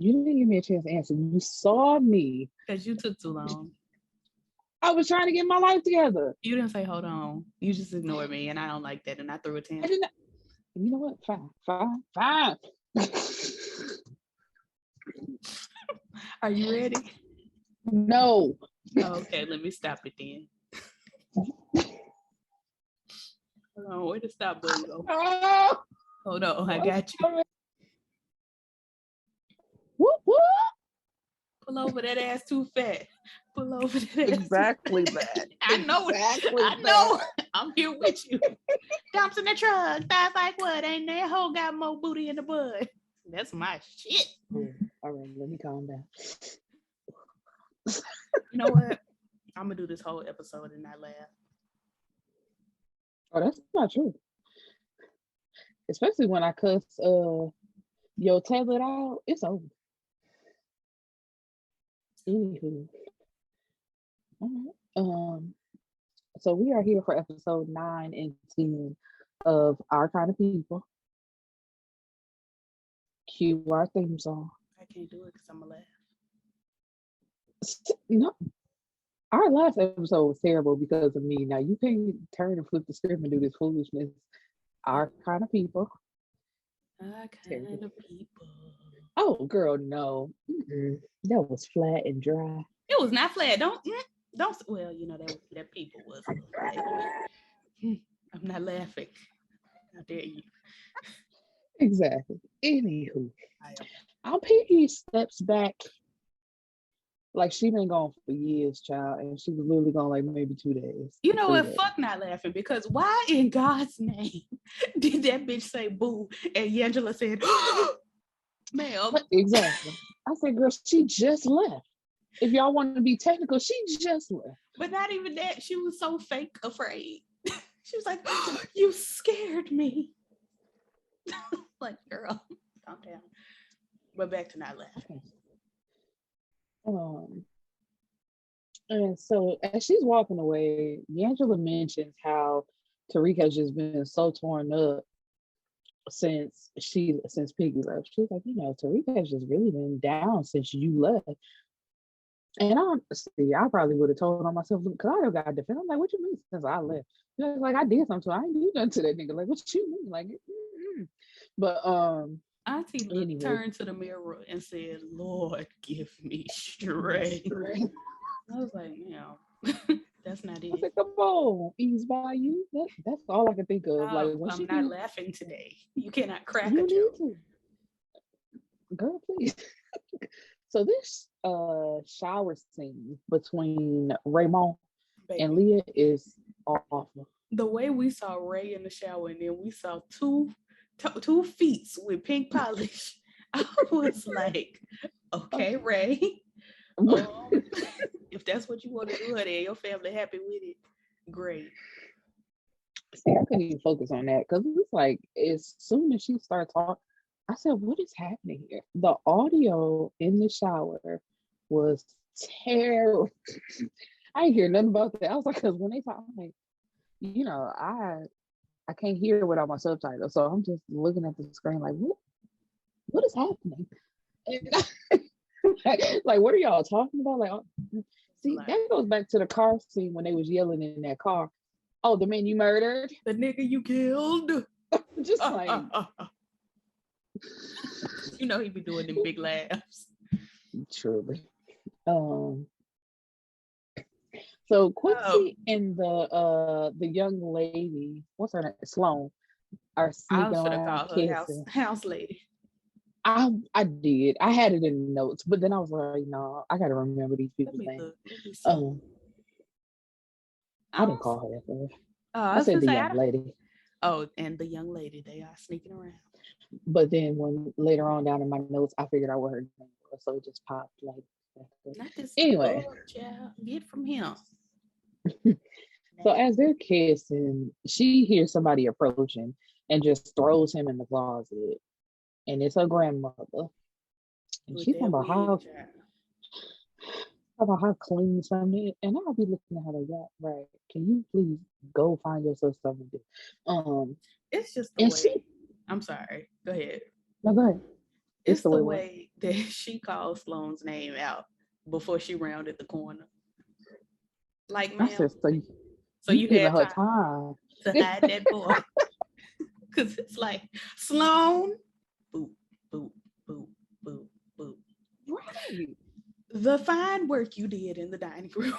You didn't give me a chance to answer. You saw me. Because you took too long. I was trying to get my life together. You didn't say, hold on. You just ignored me, and I don't like that, and I threw a tantrum. I didn't. You know what? Fine. Are you ready? No. Oh, okay, let me stop it then. Hold on, where the stop button go? Oh, Hold on, I got you. Whoop, whoop. Pull over that ass too fat. Pull over that ass. Exactly that. I know exactly it. I know. I'm here with you. Dumps in the truck. That's like what? Ain't that hoe got more booty in the bud? That's my shit. All right, let me calm down. You know what? I'm gonna do this whole episode and not laugh. Oh, that's not true. Especially when I cuss your tablet out, it's over. Anywho. So we are here for episode 9 and 10 of Our Kind of People. Cue our theme song. I can't do it because I'm gonna laugh. No. Our last episode was terrible because of me. Now you can't turn and flip the script and do this foolishness. Our Kind of People. Our Kind of People. Oh, girl, no. That was flat and dry. It was not flat. Don't. Well, you know that people was. I'm not laughing. How dare you? Exactly. Anywho, our Piggy steps back like she been gone for years, child, and she was literally gone like maybe 2 days. You know what? Fuck not laughing, because why in God's name did that bitch say boo and Angela said, ma'am? Exactly. I said, girl, she just left. If y'all want to be technical, she just left. But not even that. She was so fake afraid. She was like, you scared me. Like, girl, calm down. But back to not laughing. And so as she's walking away, Angela mentions how Tyrique has just been so torn up since Piggy left. She's like, Tyrique has just really been down since you left. And I probably would have told on myself because I got to defend. I'm like, what you mean since I left? Like, I did something. I ain't do nothing to that nigga. Like, what you mean? Like, but Auntie turned to the mirror and said, Lord, give me strength. I was like, that's not it. I said, come on, ease by you. That's all I can think of. Like, I'm not laughing today. You cannot crack a joke. Girl, please. So this shower scene between Raymond and Leah is awful. The way we saw Ray in the shower and then we saw two feet with pink polish, I was like, okay, Ray. If that's what you want to do, and your family happy with it, great. See, I couldn't even focus on that because it's like as soon as she started talking, I said, what is happening here? The audio in the shower was terrible. I didn't hear nothing about that. I was like, because when they talk, I'm like, I can't hear without my subtitles. So I'm just looking at the screen like, what is happening? Like, what are y'all talking about? Like, see, that goes back to the car scene when they was yelling in that car. Oh, the man you murdered? The nigga you killed? Just like... he be doing them big laughs. Truly. So Quincy and the young lady, what's her name? Sloan, are sneaking around kissing. House lady. I did. I had it in the notes, but then I was like, no, I gotta remember these people's names. I didn't call her that first. I said the young lady. Oh, and the young lady, they are sneaking around. But then when later on down in my notes, I figured out what her name was, so it just popped like. Not this anyway, child. Get from him. So as they're kissing, she hears somebody approaching and just throws him in the closet, and it's her grandmother. And she's talking about how clean something is, and I'll be looking at her like, yeah, right? Can you please go find yourself something to do? It's just the way. I'm sorry. Go ahead. No, go ahead. It's the way that she called Sloane's name out before she rounded the corner. Like, I ma'am, said, so you you giving had her time time. to hide that boy. Because it's like, Sloane, boop, boop, boop, boop, boop. Right. The fine work you did in the dining room.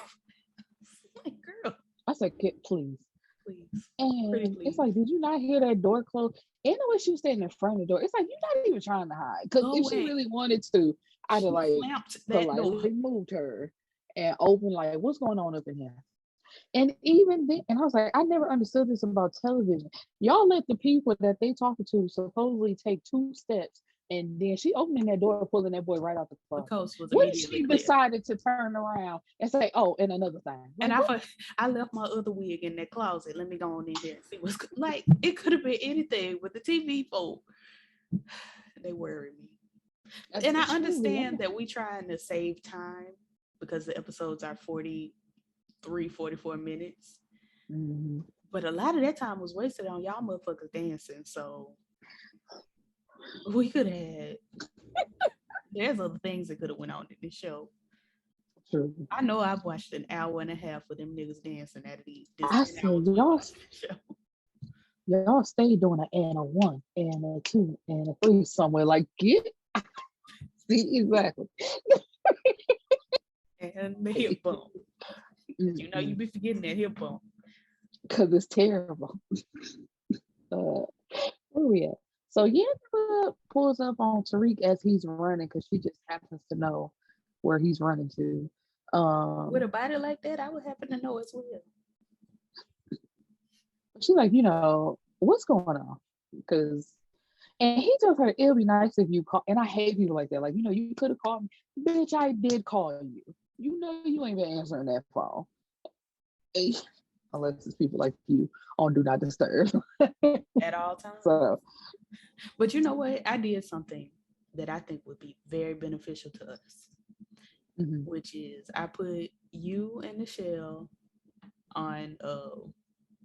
Like, girl, I said, please. please. Pretty And it's please. like, did you not hear that door close? And the way she was standing in front of the door, it's like, you're not even trying to hide. Because if she really wanted to, I'd have like slapped that door. politely moved her and opened, like, what's going on up in here? And even then, and I was like, I never understood this about television. Y'all let the people that they talking to supposedly take 2 steps, and then she opening that door, pulling that boy right out the The closet. coast was What if immediately she clear. decided to turn around and say, "Oh, and another thing"? Like, And I left my other wig in that closet. Let me go on in there and see what's like. It could have been anything with the TV folk. They worry me. And I understand that we trying to save time because the episodes are 43, 44 minutes. Mm-hmm. But a lot of that time was wasted on y'all motherfuckers dancing. So we could have there's other things that could have went on in this show. True. I know I've watched an hour and a half of them niggas dancing at this. I said, y'all stay doing an and a 1 and a 2 and a 3 somewhere. Like, get see exactly. And the hip bump. You know, you be forgetting that hip bump. Because it's terrible. Where we at? So Yandra pulls up on Tyrique as he's running because she just happens to know where he's running to. With a body like that, I would happen to know as well. She's like, what's going on? And he tells her, it'll be nice if you call. And I hate people like that. Like, you could have called me. Bitch, I did call you. You know you ain't been answering that phone. Unless it's people like you on Do Not Disturb. At all times. So, but you know what? I did something that I think would be very beneficial to us. Mm-hmm. Which is I put you and Michelle on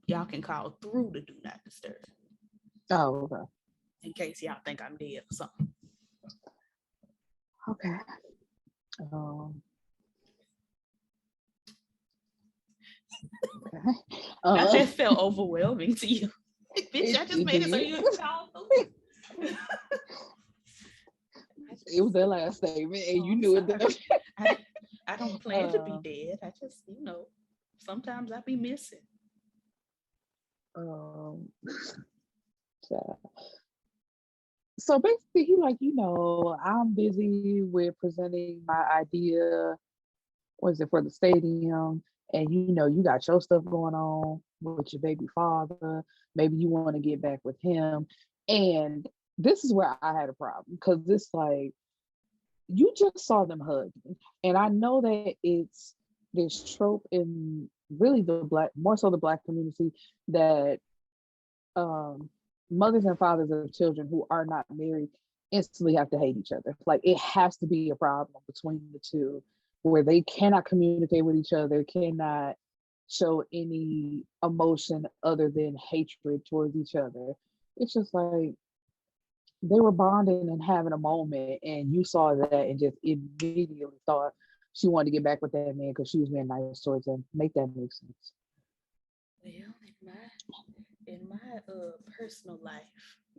y'all can call through the Do Not Disturb. Oh, okay. In case y'all think I'm dead or something. Okay. That just felt overwhelming to you. Bitch, I just made it so you could call through. It was their last statement, and you knew it. I don't plan to be dead. I just, sometimes I be missing. So basically, he like, I'm busy with presenting my idea. What is it for the stadium? And you got your stuff going on with your baby father. Maybe you want to get back with him. And this is where I had a problem because it's like you just saw them hugging, and I know that it's this trope in really more so the Black community that mothers and fathers of children who are not married instantly have to hate each other. Like it has to be a problem between the two where they cannot communicate with each other, cannot show any emotion other than hatred towards each other. It's just like they were bonding and having a moment, and you saw that and just immediately thought she wanted to get back with that man because she was being nice towards him. Make that make sense. Well, in my personal life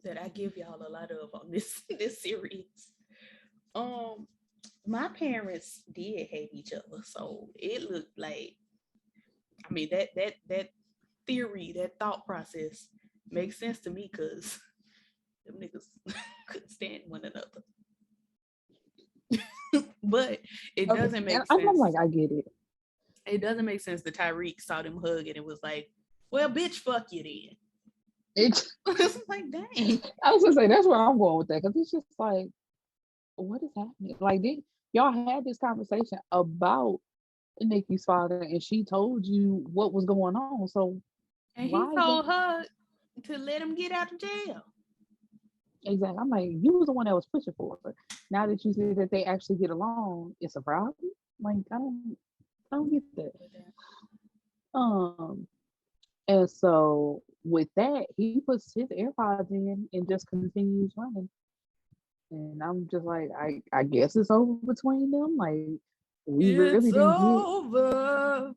that I give y'all a lot of on this series, my parents did hate each other, so it looked like, that theory, that thought process makes sense to me because them niggas couldn't stand one another. But it doesn't make sense. I'm like, I get it. It doesn't make sense that Tyrique saw them hug and it was like, well, bitch, fuck you then. It's like, dang. I was gonna say that's where I'm going with that because it's just like, what is happening? Like, y'all had this conversation about Nikki's father, and she told you what was going on. So, and he told her to let him get out of jail. Exactly. I'm like, you was the one that was pushing for it. Now that you see that they actually get along, it's a problem. Like, I don't get that. And so with that, he puts his AirPods in and just continues running. And I'm just like, I guess it's over between them. Like, we really It's didn't get. over,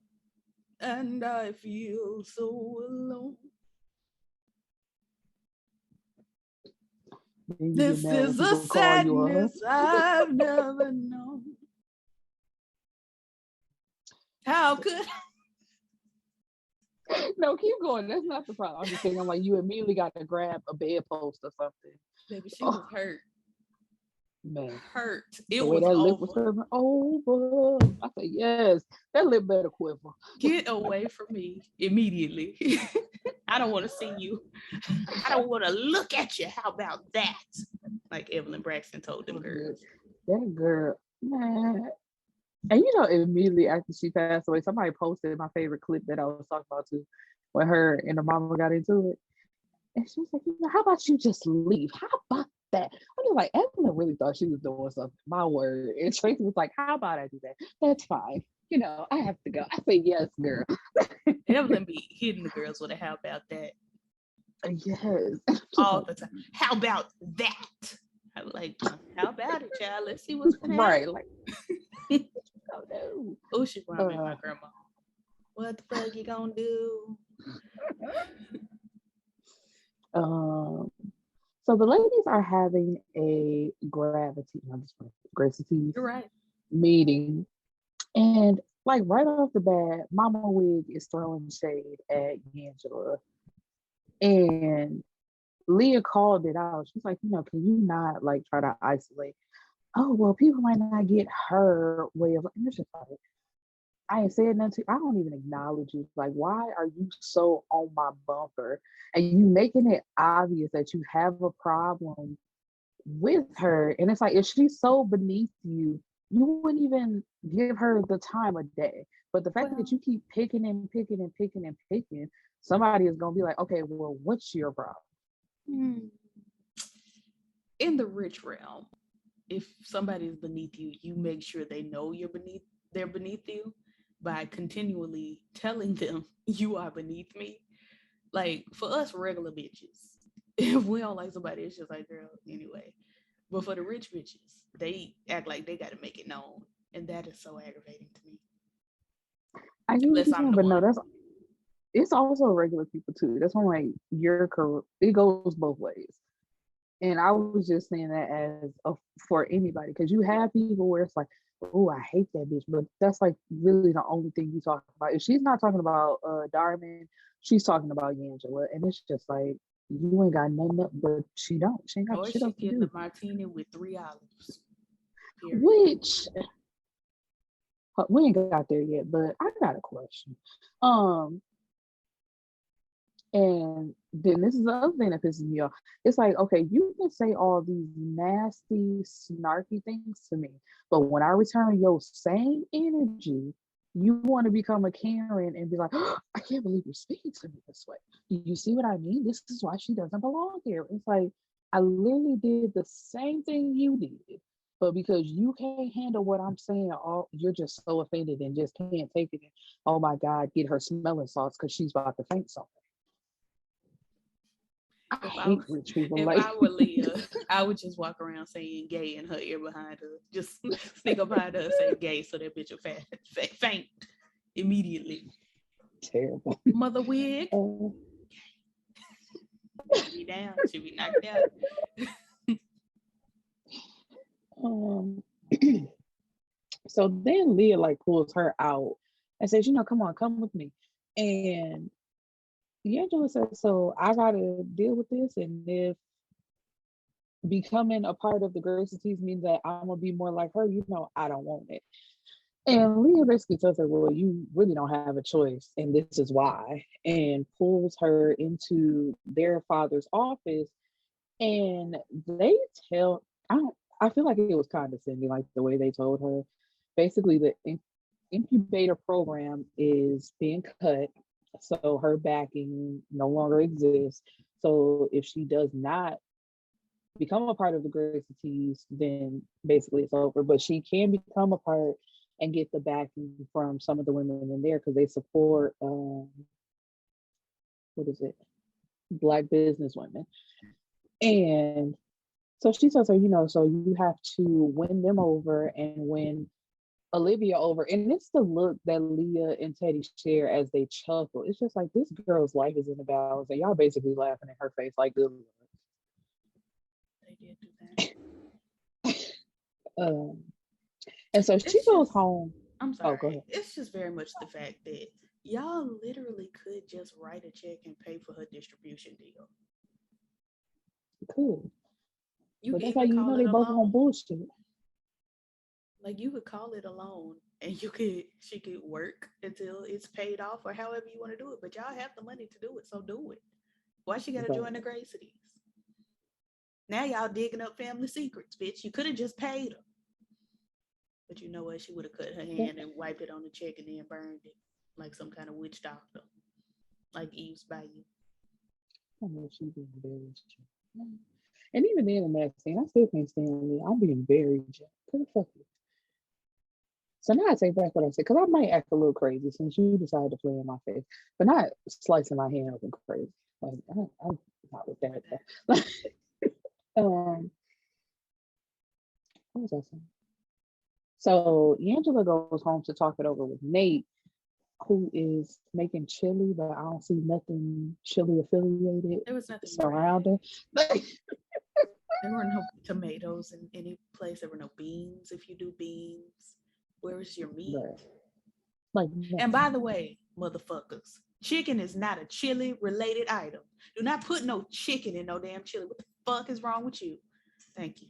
and I feel so alone. Then you get This mad when is a people call you a sadness I've never known. How could No, keep going. That's not the problem. I'm just saying, I'm like, you immediately got to grab a bedpost or something. baby? She was hurt. Man, Hurt. It the way was that lip was over. curving over. I said, yes, that lip better quiver. Get away from me immediately. I don't want to see you. I don't want to look at you. How about that? Like Evelyn Braxton told them girls. That girl, man. And you know, immediately after she passed away, somebody posted my favorite clip that I was talking about too, when her and her mama got into it. And she was like, you know, how about you just leave? How about that? I was like, Evelyn really thought she was doing something. My word. And Tracy was like, how about I do that? That's fine. You know, I have to go. I say, yes, girl. Evelyn be hitting the girls with a how about that Yes. all the time. How about that? I'm like, how about it, child? Let's see what's gonna happen. Right. Like, oh no. Oh, she brought me my grandma. What the fuck you gonna do? So the ladies are having a gravity You're right. meeting, and like right off the bat, Mama Wig is throwing shade at Angela, and Leah called it out. She's like, you know, can you not like try to isolate? Oh well, people might not get her way of. And it's just like, I ain't said nothing. I don't even acknowledge you. Like, why are you so on my bumper? And you making it obvious that you have a problem with her. And it's like, if she's so beneath you, you wouldn't even give her the time of day. But the fact that you keep picking and picking and picking and picking, somebody is gonna be like, okay, well, what's your problem? In the rich realm, if somebody is beneath you, you make sure they know they're beneath you by continually telling them you are beneath me. Like for us regular bitches, if we don't like somebody, it's just like, girl, anyway. But for the rich bitches, they act like they gotta make it known. And that is so aggravating to me. I get what Unless you're I'm saying, the but no, one. it's also regular people too. That's why like it goes both ways. And I was just saying that for anybody, because you have people where it's like, oh, I hate that bitch, but that's like really the only thing you talk about. If she's not talking about Darmon, she's talking about Angela, and it's just like you ain't got nothing up, but she don't. She ain't got Or shit she else to getting do. a martini with 3 olives. Period. Which we ain't got there yet, but I got a question. And then this is the other thing that pisses me off. It's like, okay, you can say all these nasty, snarky things to me, but when I return your same energy, you want to become a Karen and be like, oh, I can't believe you're speaking to me this way. You see what I mean? This is why she doesn't belong here. It's like, I literally did the same thing you did, but because you can't handle what I'm saying, you're just so offended and just can't take it. Oh my God, get her smelling salts because she's about to faint something. I hate rich people. If like I were Leah, I would just walk around saying gay in her ear behind her. Just sneak up behind her and say gay so that bitch will faint immediately. Terrible. Mother Wig. Should be down. Should be knocked out. So then Leah like pulls her out and says, you know, come on, come with me. And Angela says, so I gotta deal with this, and if becoming a part of the Gracie Tees means that I'm gonna be more like her, you know, I don't want it. And Leah basically tells her, well, you really don't have a choice, and this is why, and pulls her into their father's office. And they I feel like it was condescending, like the way they told her. Basically, the incubator program is being cut, so her backing no longer exists. So if she does not become a part of the Gracie Tees, then basically it's over. But she can become a part and get the backing from some of the women in there because they support Black business women. And So she tells her, so you have to win them over and win Olivia over. And it's the look that Leah and Teddy share as they chuckle. It's just like, this girl's life is in the balance, and y'all basically laughing in her face like, good. They did do that. And so she goes home. I'm sorry. Oh, go ahead. It's just very much the fact that y'all literally could just write a check and pay for her distribution deal. Cool. But that's how they both on bullshit. Like, you could call it a loan, and she could work until it's paid off, or however you want to do it. But y'all have the money to do it, so do it. Why she gotta join the Gracies? Now y'all digging up family secrets, bitch. You could have just paid her. But you know what? She would have cut her hand and wiped it on the check and then burned it like some kind of witch doctor, like Eve's Bayou. I know she's being buried. And even then, in that scene, I still can't stand me. I'm being buried. What the fuck? So now I take back what I said, because I might act a little crazy since you decided to play in my face, but not slicing my hand open crazy. Like, I'm not with that. What was I saying? So Angela goes home to talk it over with Nate, who is making chili, but I don't see nothing chili affiliated. There was nothing surrounding. There were no tomatoes in any place. There were no beans. If you do beans, where is your meat? Like, and by the way, motherfuckers, chicken is not a chili related item. Do not put no chicken in no damn chili. What the fuck is wrong with you? Thank you.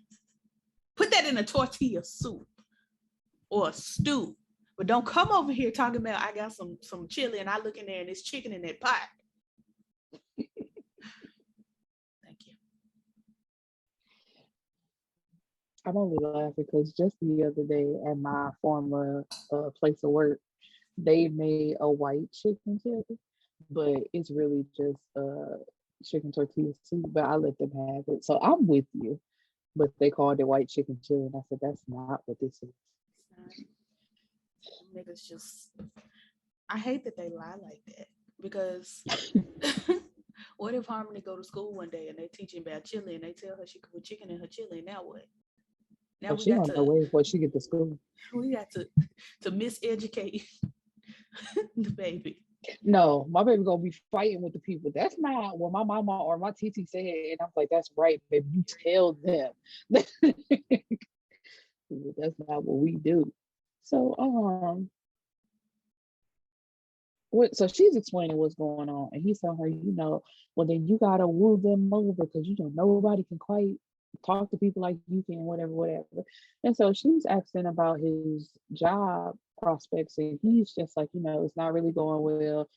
Put that in a tortilla soup or a stew. But don't come over here talking about I got some chili and I look in there and it's chicken in that pot. Thank you. I'm only laughing because just the other day at my former place of work, they made a white chicken chili, but it's really just chicken tortilla soup. But I let them have it, so I'm with you. But they called it white chicken chili, and I said that's not what this is. Niggas just, I hate that they lie like that, because what if Harmony go to school one day and they teaching about chili and they tell her she could put chicken in her chili? Now what? Now she on the way before she get to school. We got to miseducate the baby. No, my baby gonna be fighting with the people. That's not what my mama or my TT said, and I'm like, that's right, baby. You tell them. That's not what we do. So so she's explaining what's going on, and he's telling her, well, then you gotta woo them over because nobody can quite talk to people like you can, whatever. And so she's asking about his job prospects, and he's just like, it's not really going well.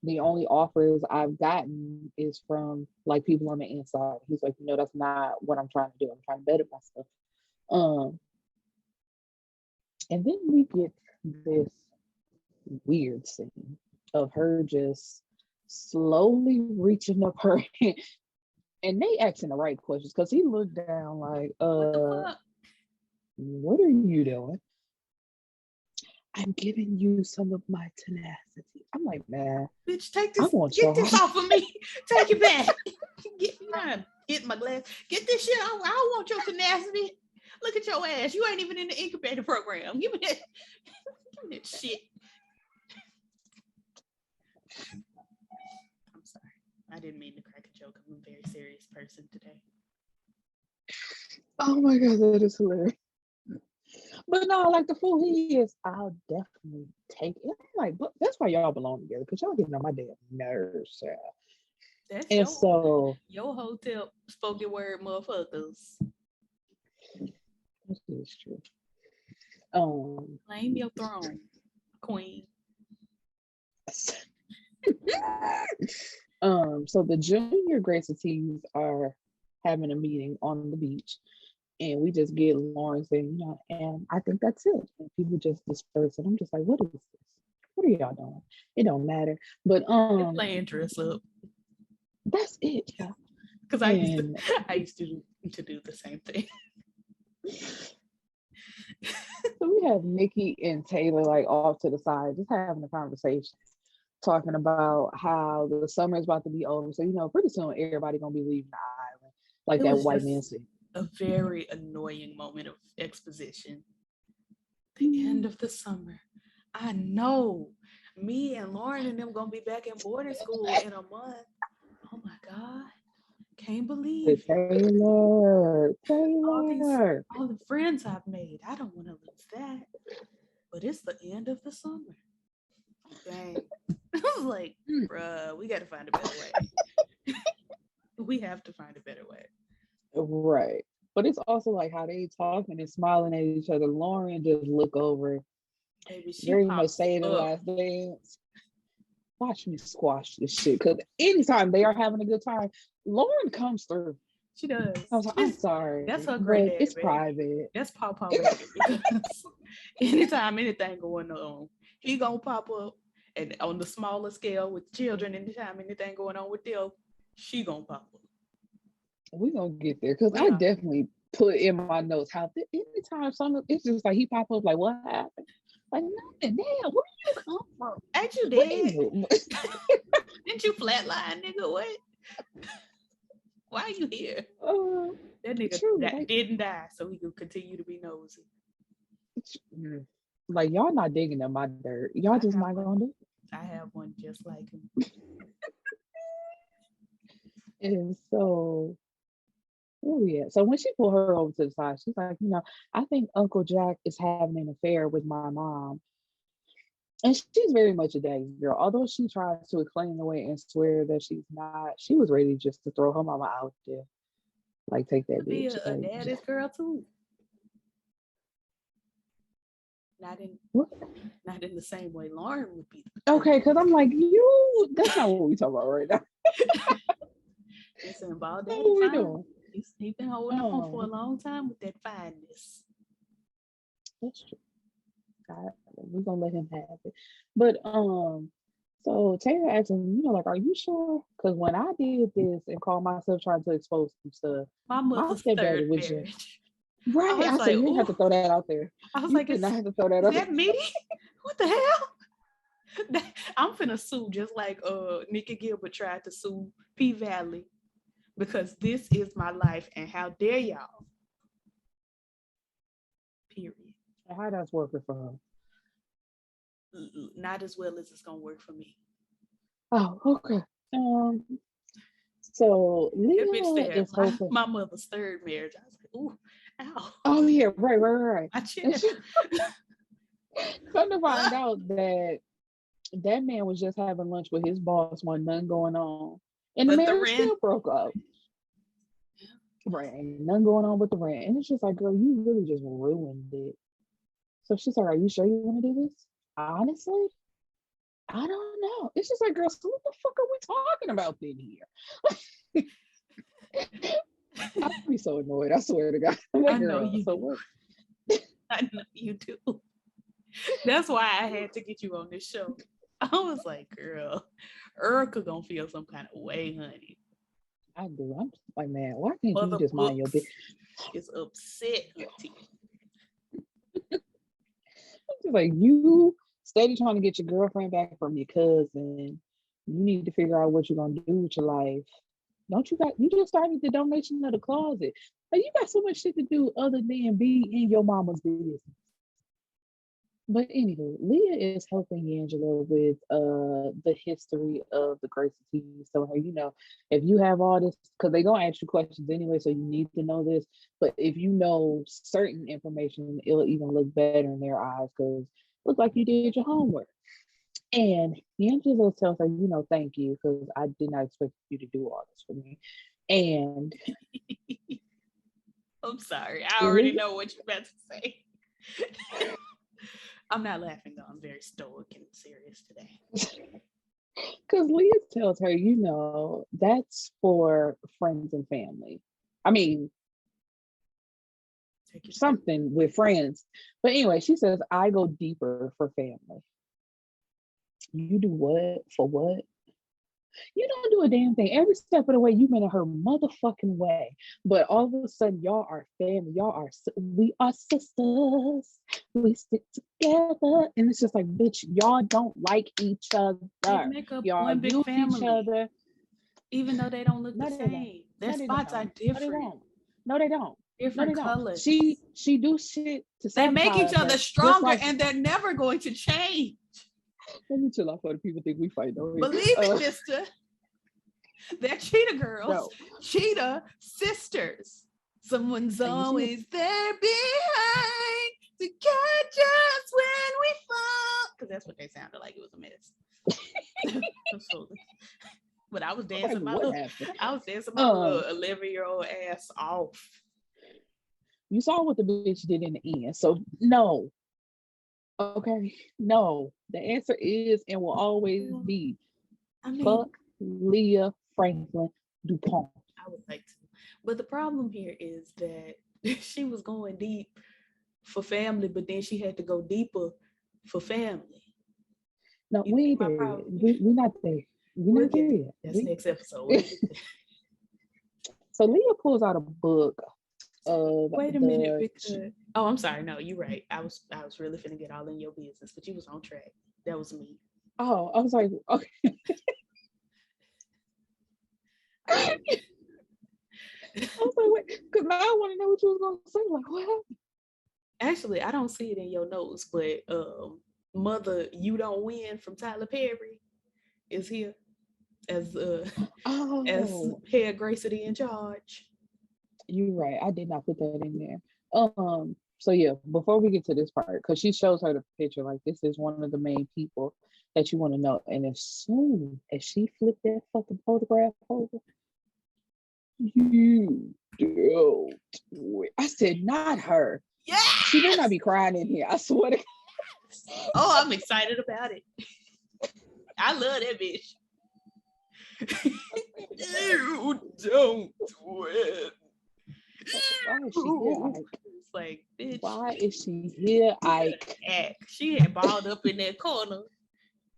The only offers I've gotten is from like people on the inside. He's like, that's not what I'm trying to do. I'm trying to better myself. And then we get this weird scene of her just slowly reaching up her hand, and they asking the right questions because he looked down like, what are you doing? I'm giving you some of my tenacity. I'm like, man, bitch, take this. Get this off of me. Take it back. Get my glass. Get this shit off. I don't want your tenacity. Look at your ass. You ain't even in the incubator program. Give me that. Give me that shit. I'm sorry. I didn't mean to crack a joke. I'm a very serious person today. Oh my God, that is hilarious. But no, like the fool he is, I'll definitely take it. I'm like, but that's why y'all belong together, because y'all getting on my damn nerves. That's your hotel spoken word motherfuckers. That is true. Claim your throne, queen. So the junior Gracies are having a meeting on the beach, and we just get Lauren saying, and I think that's it. And people just disperse, and I'm just like, what is this? What are y'all doing? It don't matter. But they're playing dress up. That's it, yeah. Because I used to do the same thing. So we have Nikki and Taylor like off to the side, just having a conversation, talking about how the summer is about to be over. So pretty soon everybody gonna be leaving the island, like that white man said. a very annoying moment of exposition. The end of the summer. I know. Me and Lauren and them gonna be back in boarding school in a month. Oh my God. Can't believe Taylor. all the friends I've made. I don't want to lose that. But it's the end of the summer. Dang. I was like, bruh, we gotta find a better way. We have to find a better way. Right. But it's also like how they talking and smiling at each other. Lauren just look over. Baby, she Very much pops saying the up. last dance. Watch me squash this shit. Because anytime they are having a good time, Lauren comes through. She does. I was like, I'm sorry. That's her but granddaddy, it's baby. private. That's Papa baby. Because anytime anything going on, he gonna pop up. And on the smaller scale with children, anytime anything going on with them, she gonna pop up. We gonna get there. Because I definitely put in my notes how anytime something, it's just like he pop up like, what happened? Like, nothing. Damn, where did you come from? Ain't you dead? Didn't you flatline, nigga? What? Why are you here? That nigga didn't die, so he could continue to be nosy. Like, y'all not digging in my dirt. Y'all just not gonna do it. I have one just like him. And so, so when she pulled her over to the side, she's like, I think Uncle Jack is having an affair with my mom. And she's very much a daddy's girl. Although she tries to explain away and swear that she's not, she was ready just to throw her mama out there. Like, take that bitch. Be a daddy's girl too. Not in the same way Lauren would be. Okay, because I'm like, that's not what we talking about right now. Listen, ball daddy, he's been holding on for a long time with that fineness. That's true. We're gonna let him have it. But so Taylor asked him, like, are you sure? Because when I did this and called myself trying to expose some stuff, my stepdaddy was just right. I said, you didn't have to throw that out there. I was like, did not have to throw that out there. Is that me? What the hell? I'm finna sue just like Nikki Gilbert tried to sue P Valley because this is my life and how dare y'all? Period. How that's working for her? Not as well as it's gonna work for me. Oh, okay. So Leah is hoping. My mother's third marriage. I was like, ooh, ow. Oh yeah, right. I chill. Come to find out that man was just having lunch with his boss, wasn't nothing going on, and the marriage still broke up. Right, ain't nothing going on with the rent, and it's just like, girl, you really just ruined it. So she's like, are you sure you want to do this? Honestly, I don't know. It's just like, girl, so what the fuck are we talking about then here? I'd be so annoyed. I swear to God. Like, I know you. So what? I know you do. That's why I had to get you on this show. I was like, girl, Erica gonna feel some kind of way, honey. I do. I'm just like, man, why can't you just mind your business? It's upset, Auntie. Just like, you steady trying to get your girlfriend back from your cousin. You need to figure out what you're gonna do with your life. You just started the donation of the closet. Like, you got so much shit to do other than be in your mama's business. But anywho, Leah is helping Angela with the history of the Gracie TV. So her, if you have all this, because they're gonna ask you questions anyway, so you need to know this. But if you know certain information, it'll even look better in their eyes because it looks like you did your homework. And Angela tells her, thank you, because I did not expect you to do all this for me. And I'm sorry, I already know what you're about to say. I'm not laughing though. I'm very stoic and serious today. Because Leah tells her, that's for friends and family. I mean, something with friends. But anyway, she says, I go deeper for family. You do what? For what? You don't do a damn thing. Every step of the way, you've been in her motherfucking way. But all of a sudden, y'all are family. We are sisters. We stick together. And it's just like, bitch, y'all don't like each other. They make up y'all one big use family. Each other. Even though they don't look the same. Their spots are different. No, they don't. Different colors. She do shit to they make each other stronger, like, and they're never going to change. Let me chill out for the people think we fight. Believe it, mister. They're cheetah girls. No. Cheetah sisters. Someone's always there behind to catch us when we fall. Because that's what they sounded like. It was a mess. But I was dancing my little 11-year-old ass off. You saw what the bitch did in the end. So no. Okay. No. The answer is and will always be fuck Leah Franklin-Dupont. I would like to. But the problem here is that she was going deep for family, but then she had to go deeper for family. No, we ain't there yet. We're not there. We're not there yet. That's next episode. So Leah pulls out a book of Wait a minute, because I'm sorry. No, you're right. I was really finna get all in your business, but you was on track. That was me. Oh, I was like, okay. I was like, wait, because now I want to know what you was gonna say. Like, what happened? Actually, I don't see it in your notes, but Mother, You Don't Win from Tyler Perry is here as head Gracity in charge. You're right. I did not put that in there. So yeah, before we get to this part, because she shows her the picture, like this is one of the main people that you want to know. And as soon as she flipped that fucking photograph over, you don't win. I said, not her. Yeah. She better not be crying in here. I swear to God. Oh, I'm excited about it. I love that bitch. You don't win. Why is she here, Ike? It's like, bitch. Why is she here, Ike? She had balled up in that corner.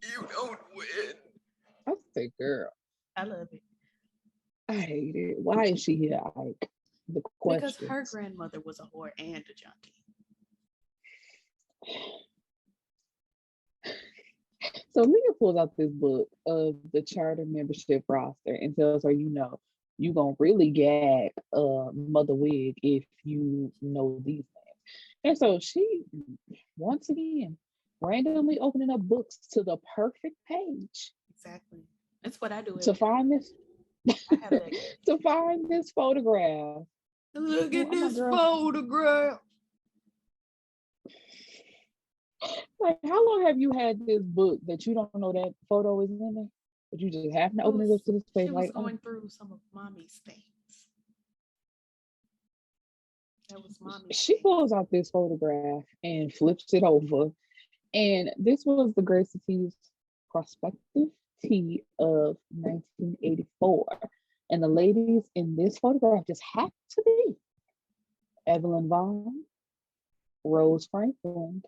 You don't win. I said, girl. I love it. I hate it. Why is she here, Ike? The question. Because her grandmother was a whore and a junkie. So Leah pulls out this book of the charter membership roster and tells her, you gonna really gag Mother Wig if you know these things. And so she, once again, randomly opening up books to the perfect page. Exactly. That's what I do. To find this. To find this photograph. Look at this photograph. Like, how long have you had this book that you don't know that photo is in there? But you just happen to open it up to this page? She was going through some of Mommy's things. That was Mommy's. She pulls out this photograph and flips it over. And this was the Gracie T's prospective tea of 1984. And the ladies in this photograph just happened to be Evelyn Vaughn, Rose Franklin,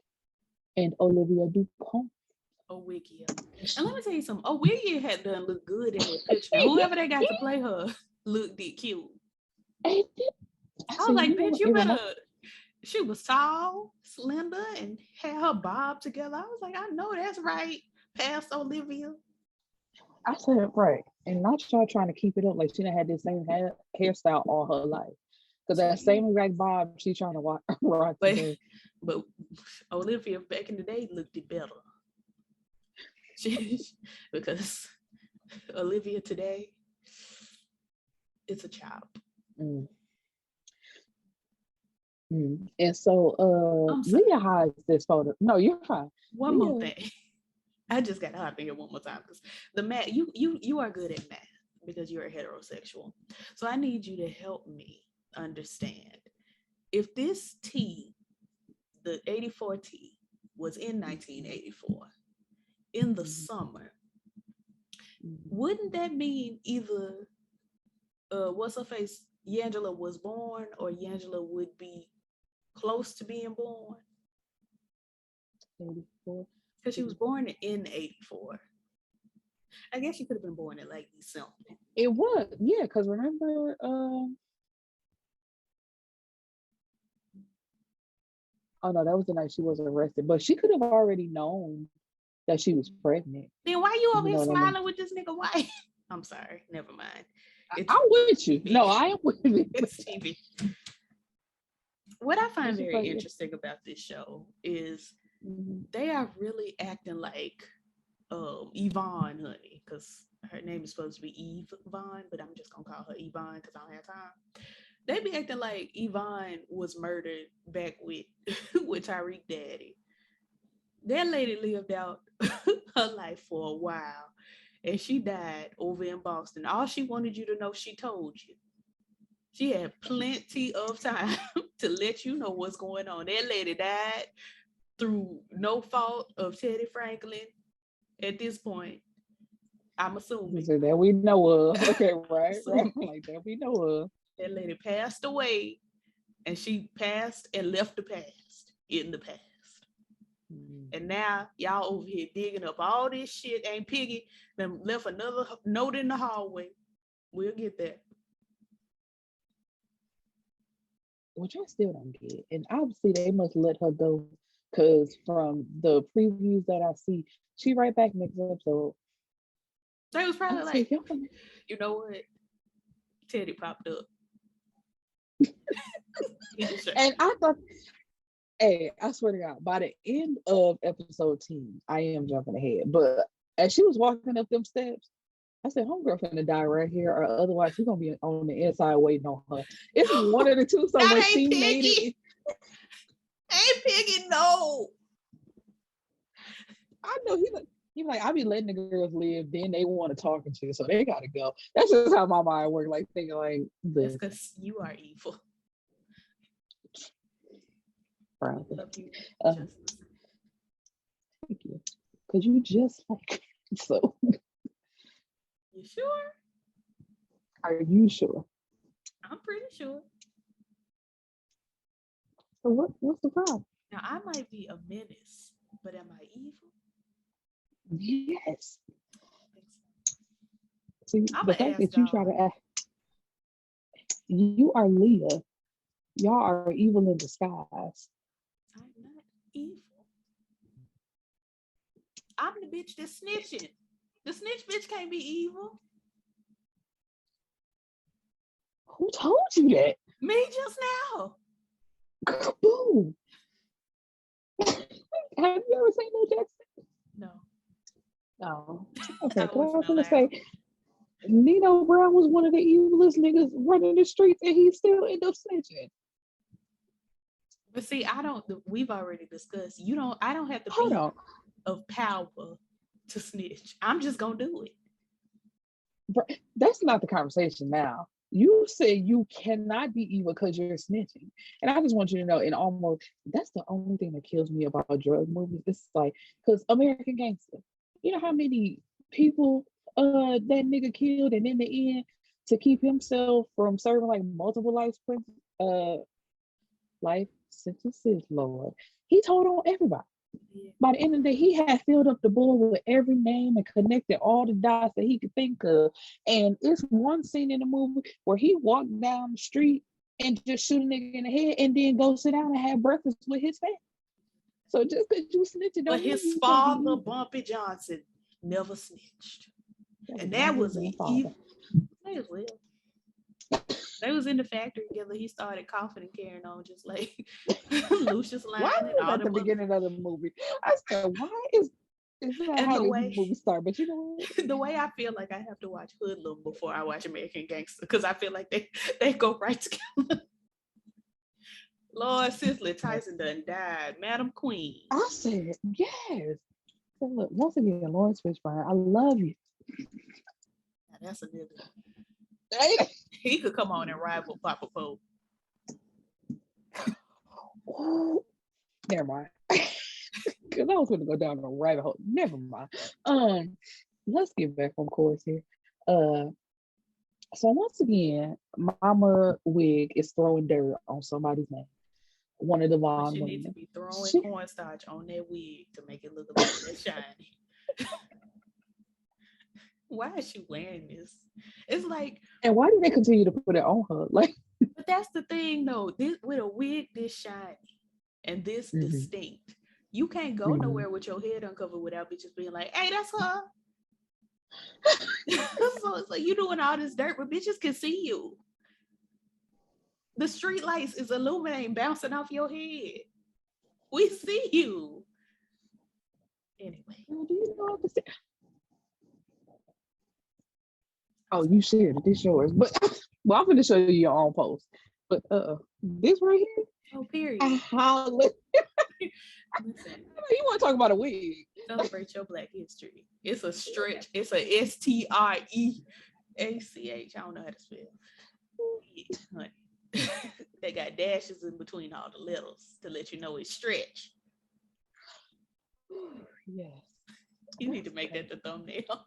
and Olivia DuPont. Olivia. And let me tell you something. Olivia had done look good in the picture. Whoever they got to play her did cute. I was like, bitch, you better. She was tall, slender, and had her bob together. I was like, I know that's right, past Olivia. I said, right. And not y'all trying to keep it up like she done had this same hairstyle all her life. Because that same exact bob she's trying to rock today. But Olivia back in the day looked it better. Because Olivia today, it's a child. And so Leah hides this photo. No, you're fine. One more thing. I just got to hop in here one more time because the math, you are good at math because you're a heterosexual. So I need you to help me understand. If this tea, the 84 tea, was in 1984, in the summer, wouldn't that mean either what's her face, Yangela was born, or Yangela would be close to being born? 84. Because she was born in 84. I guess she could have been born in like December. It was, yeah, because remember, oh no, that was the night she was arrested. But she could have already known that she was pregnant. Then why you over here smiling with this nigga wife? I'm sorry, never mind. I'm with you. No, I am with you. It's TV. What I find very interesting about this show is they are really acting like Yvonne, honey, because her name is supposed to be Eve Vaughn, but I'm just gonna call her Yvonne because I don't have time. They be acting like Yvonne was murdered back with with Tyrique daddy. That lady lived out her life for a while, and she died over in Boston. All she wanted you to know, she told you. She had plenty of time to let you know what's going on. That lady died through no fault of Teddy Franklin. At this point, I'm assuming. So that we know of. Okay, right. Like that we know of. That lady passed away, and she passed and left the past in the past. And now y'all over here digging up all this shit. Ain't Piggy then left another note in the hallway. We'll get that. Which I still don't get. And obviously they must let her go because from the previews that I see, she right back next episode. They was probably like, you know what? Teddy popped up. And I thought, hey, I swear to God, by the end of episode 10, I am jumping ahead. But as she was walking up them steps, I said, homegirl finna die right here, or otherwise she's gonna be on the inside waiting on her. It's one of the two. So when she made it, ain't Piggy, no. I know he's like, I be letting the girls live, then they want to talk and shit, so they gotta go. That's just how my mind works. Like thinking like this. It's because you are evil. Right. Love you. Thank you. Cause you just like so. You sure? Are you sure? I'm pretty sure. So what's the problem? Now I might be a menace, but am I evil? Yes. See, I'm the fact that you try to act, you are Leah. Y'all are evil in disguise. I'm not evil. I'm the bitch that's snitching. The snitch bitch can't be evil. Who told you that? Me just now. Kaboom. Have you ever seen No Jackson? No. Oh. Okay, I was gonna say Nino Brown was one of the evilest niggas running the streets and he still ended up snitching. But see, we've already discussed, I don't have to Hold be on. of power to snitch. I'm just gonna do it. That's not the conversation now. You say you cannot be evil because you're snitching. And I just want you to know, and almost that's the only thing that kills me about drug movies. It's like, because American Gangster, you know how many people that nigga killed, and in the end, to keep himself from serving like multiple life sentences, Lord, he told on everybody. Yeah. By the end of the day, he had filled up the board with every name and connected all the dots that he could think of. And it's one scene in the movie where he walked down the street and just shoot a nigga in the head and then go sit down and have breakfast with his family. So just because you snitching, but his father, Bumpy Johnson, never snitched. And that was evil. They was in the factory together. He started coughing and carrying on just like Lucius Lyon. Why and all at the beginning of the movie? I said, why is that how this movie start? But you know what? The way I feel like I have to watch Hoodlum before I watch American Gangster, because I feel like they go right together. Lord, Cicely Tyson done died. Madam Queen. I said, yes. So look, once again, Lawrence Fishburne, I love you. Now that's a nigga. He could come on and rival Papa Poe. Never mind. Because I was going to go down a rabbit hole. Never mind. Let's get back on course here. So once again, Mama Wig is throwing dirt on somebody's name. One of the Vaughn women. She needs to be throwing cornstarch on that wig to make it look a little bit shiny. Why is she wearing this? It's like, and why do they continue to put it on her? Like, but that's the thing, though. This with a wig this shiny and this distinct, you can't go nowhere with your head uncovered without bitches being like, "Hey, that's her." So it's like you doing all this dirt, but bitches can see you. The street lights is illuminating, bouncing off your head. We see you. Anyway. Do you know what to say? Oh, you shared it. This yours. But well, I'm gonna show you your own post. But this right here. Oh, period. Listen, you want to talk about a wig? Celebrate your Black history. It's a stretch. It's a STREACH. I don't know how to spell. Yeah, honey. They got dashes in between all the letters to let you know it's stretch. Yes. You need to make that the thumbnail.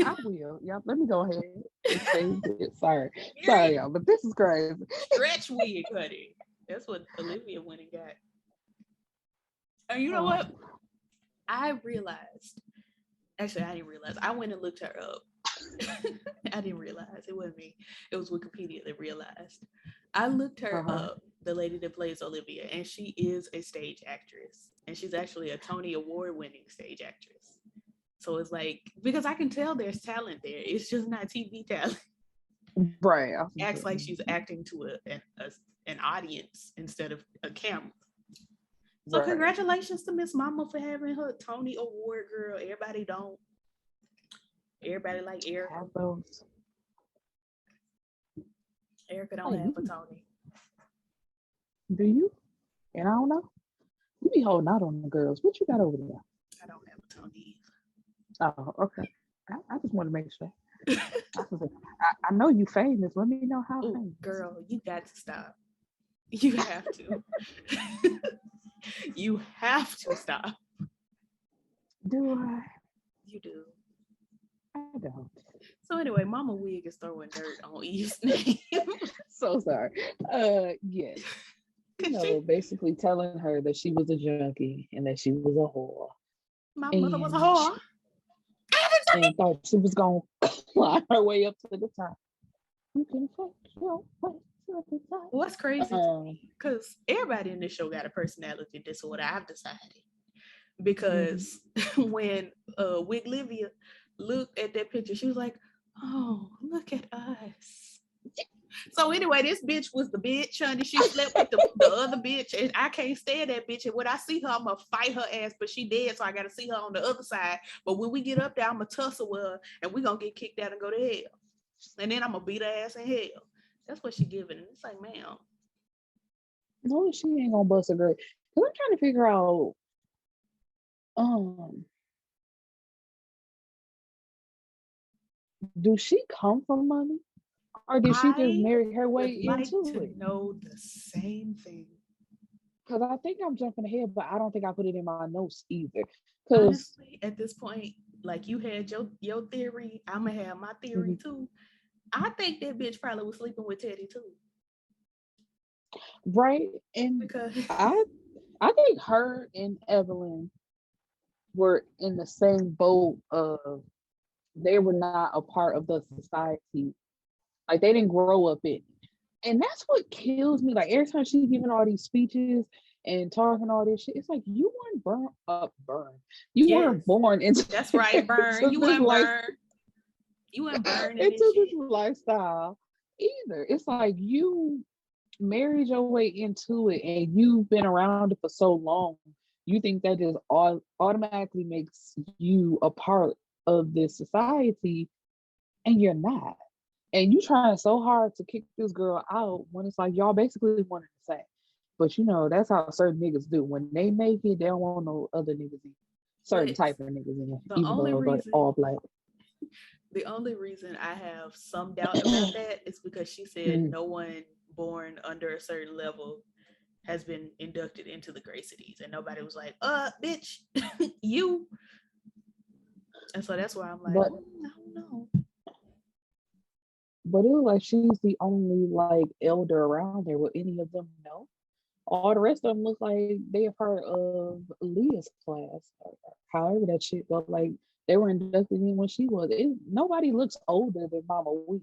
I will. Yeah, let me go ahead and save it. Sorry, y'all, but this is crazy. Stretch wig, honey. That's what Olivia went and got. And you know what? I realized. Actually, I didn't realize. I went and looked her up. I didn't realize it wasn't me. It was Wikipedia that realized. I looked her up, the lady that plays Olivia, and she is a stage actress, and she's actually a Tony Award-winning stage actress. So it's like, because I can tell there's talent there. It's just not TV talent. Right. Acts like she's acting to an audience instead of a camera. So congratulations to Miss Mama for having her Tony Award, girl. Everybody don't. Everybody like Erica. Erica don't have a Tony. Do you? And I don't know. You be holding out on the girls. What you got over there? I don't have a Tony. Oh, okay. I just want to make sure. I know you famous. Let me know how famous. Girl, you got to stop. You have to. You have to stop. Do I? You do. I don't. So anyway, Mama Wig is throwing dirt on Eve's name. So sorry. Yes. You know, basically telling her that she was a junkie and that she was a whore. My mother was a whore. And thought she was gonna fly her way up to the top. You can fuck your way to the top. What's crazy to me, because everybody in this show got a personality disorder, I've decided. Because when Wiglivia looked at that picture, she was like, oh, look at us. So anyway, this bitch was the bitch, honey. She slept with the other bitch, and I can't stand that bitch. And when I see her, I'm gonna fight her ass, but she dead, so I gotta see her on the other side. But when we get up there, I'm gonna tussle with her, and we gonna get kicked out and go to hell. And then I'm gonna beat her ass in hell. That's what she giving. And it's like, man. No, she ain't gonna bust a girl. Cause I'm trying to figure out, do she come from money? Or did she just marry her way into it? Know the same thing. Because I think I'm jumping ahead, but I don't think I put it in my notes either. Honestly, at this point, like you had your theory, I'm gonna have my theory too. I think that bitch probably was sleeping with Teddy too. Right, and because I think her and Evelyn were in the same boat of they were not a part of the society. Like they didn't grow up in it. And that's what kills me. Like every time she's giving all these speeches and talking all this shit, it's like you weren't burned. You weren't born into that's right, burn. You weren't burned. You weren't burned into this lifestyle either. It's like you married your way into it and you've been around it for so long. You think that just automatically makes you a part of this society, and you're not. And you trying so hard to kick this girl out when it's like y'all basically wanted to say. But you know, that's how certain niggas do. When they make it, they don't want no other niggas in. Certain type of niggas in it, even though they're all black. The only reason I have some doubt about that is because she said no one born under a certain level has been inducted into the Grey Cities. And nobody was like, bitch, you. And so that's why I'm like, I don't know. But it looks like she's the only like elder around there. Will any of them know? All the rest of them look like they are part of Leah's class, or however that shit. But like they were inducted in when she was. Nobody looks older than Mama Weed,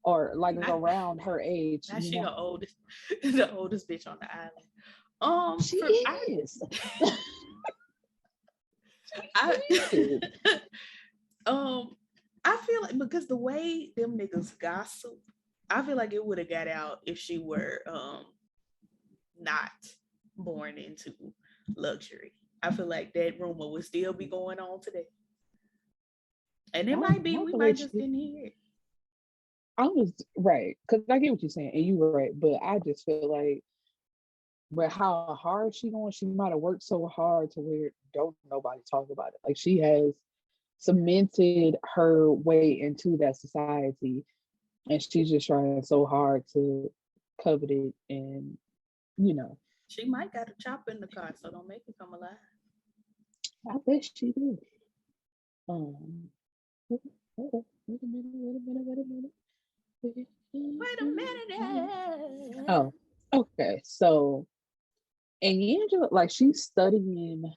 or like around her age. Now she the oldest bitch on the island. She is. I I feel like because the way them niggas gossip, I feel like it would have got out if she were not born into luxury. I feel like that rumor would still be going on today. And it might be, we might just didn't hear it. I was right, because I get what you're saying, and you were right, but I just feel like, but how hard she might have worked so hard to where don't nobody talk about it. Like she has cemented her way into that society, and she's just trying so hard to covet it, and she might got a chopper in the car, so don't make it come alive. I bet she did. Wait a minute. Wait a minute. Oh, okay. So, and Angela, like, she's studying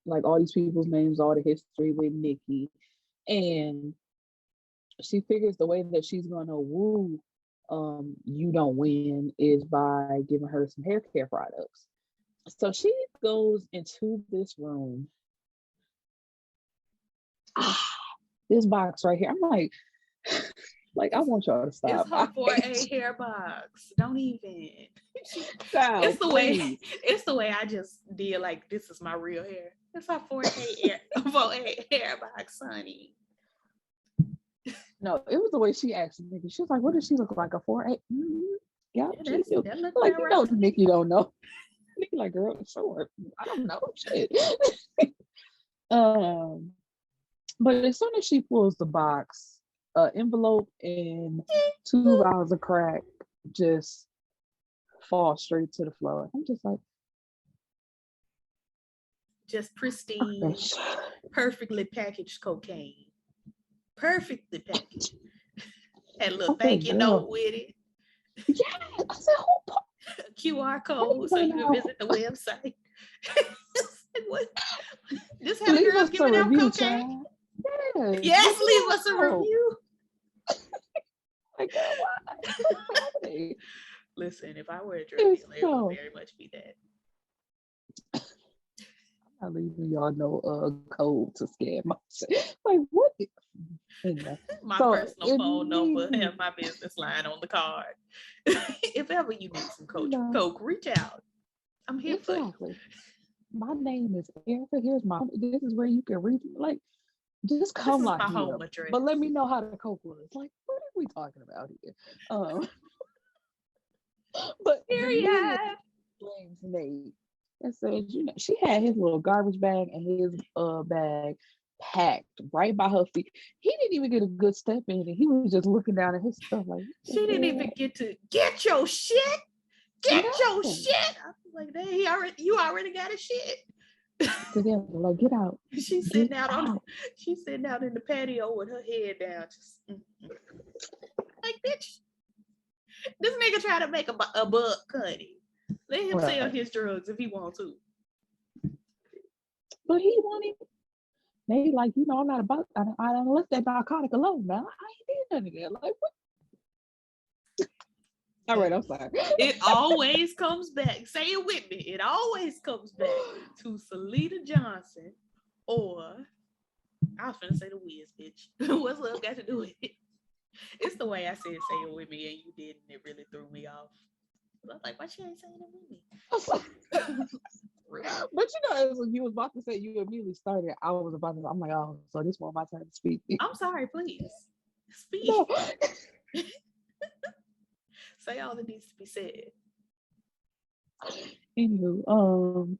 like all these people's names, all the history with Nikki, and she figures the way that she's gonna woo You Don't Win is by giving her some hair care products. So she goes into this room. This box right here. I'm like I want y'all to stop. It's her 4A hair box. Don't even. Stop, it's the way I just did. Like, this is my real hair. It's her 4A hair box, honey. No, it was the way she asked Nikki. She was like, "What does she look like? A 4A?" Mm-hmm. Yeah, she do. Like, you know, Nikki don't know. Nikki like, girl, sure. I don't know shit. But as soon as she pulls the box, envelope and 2 vials of crack just fall straight to the floor. I'm just like, just pristine, perfectly packaged cocaine. Perfectly packaged. Had a little thank you note with it. Yeah, I said, a QR code so you can visit the website. What? This had a girl giving out cocaine. Yes, leave us a review. Like, why? Listen, if I were a drug dealer, it would very much be that. I'm not leaving y'all no code to scam myself. Like, what? Anyway, my personal phone number and my business line on the card. If ever you need some coke, reach out. I'm here for you. My name is Erica. This is where you can reach me. Like, just come lock me up. Address. But let me know how the coke was. Like, what are we talking about here? But blames Nate and said, she had his little garbage bag and his bag packed right by her feet. He didn't even get a good step in it. He was just looking down at his stuff like, she didn't even get to get your shit. Get your shit. I was like, dang, you already got a shit. Together, like, get out. She's sitting out in the patio with her head down, just like, bitch. This nigga try to make a buck, honey. Let him sell his drugs if he wants to. But he wanted. They like, I'm not about. I don't left that narcotic alone, man. I ain't did nothing again. Like, what? All right, I'm sorry. It always comes back. Say it with me. It always comes back to Selena Johnson, or I was finna say the Wiz, bitch. What's love got to do with it? It's the way I said say it with me and you didn't. It really threw me off. I was like, why she ain't saying it with me? But as you was about to say, you immediately started. I'm like, oh, so this one my turn to speak. I'm sorry, please. Speak. No. Say all that needs to be said. Anywho,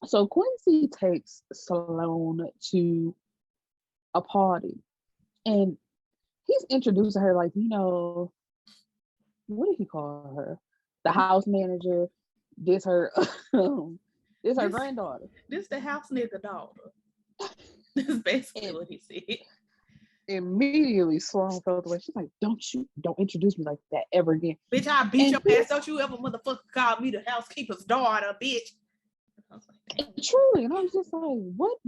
so Quincy takes Sloane to a party, and he's introducing her like, what did he call her? The house manager. This her granddaughter. This the house nigga daughter. This is basically what he said. Immediately Sloane felt away. She's like, don't introduce me like that ever again. Bitch, I beat your ass. Don't you ever motherfucker call me the housekeeper's daughter, bitch. I was like, truly, and I was just like, what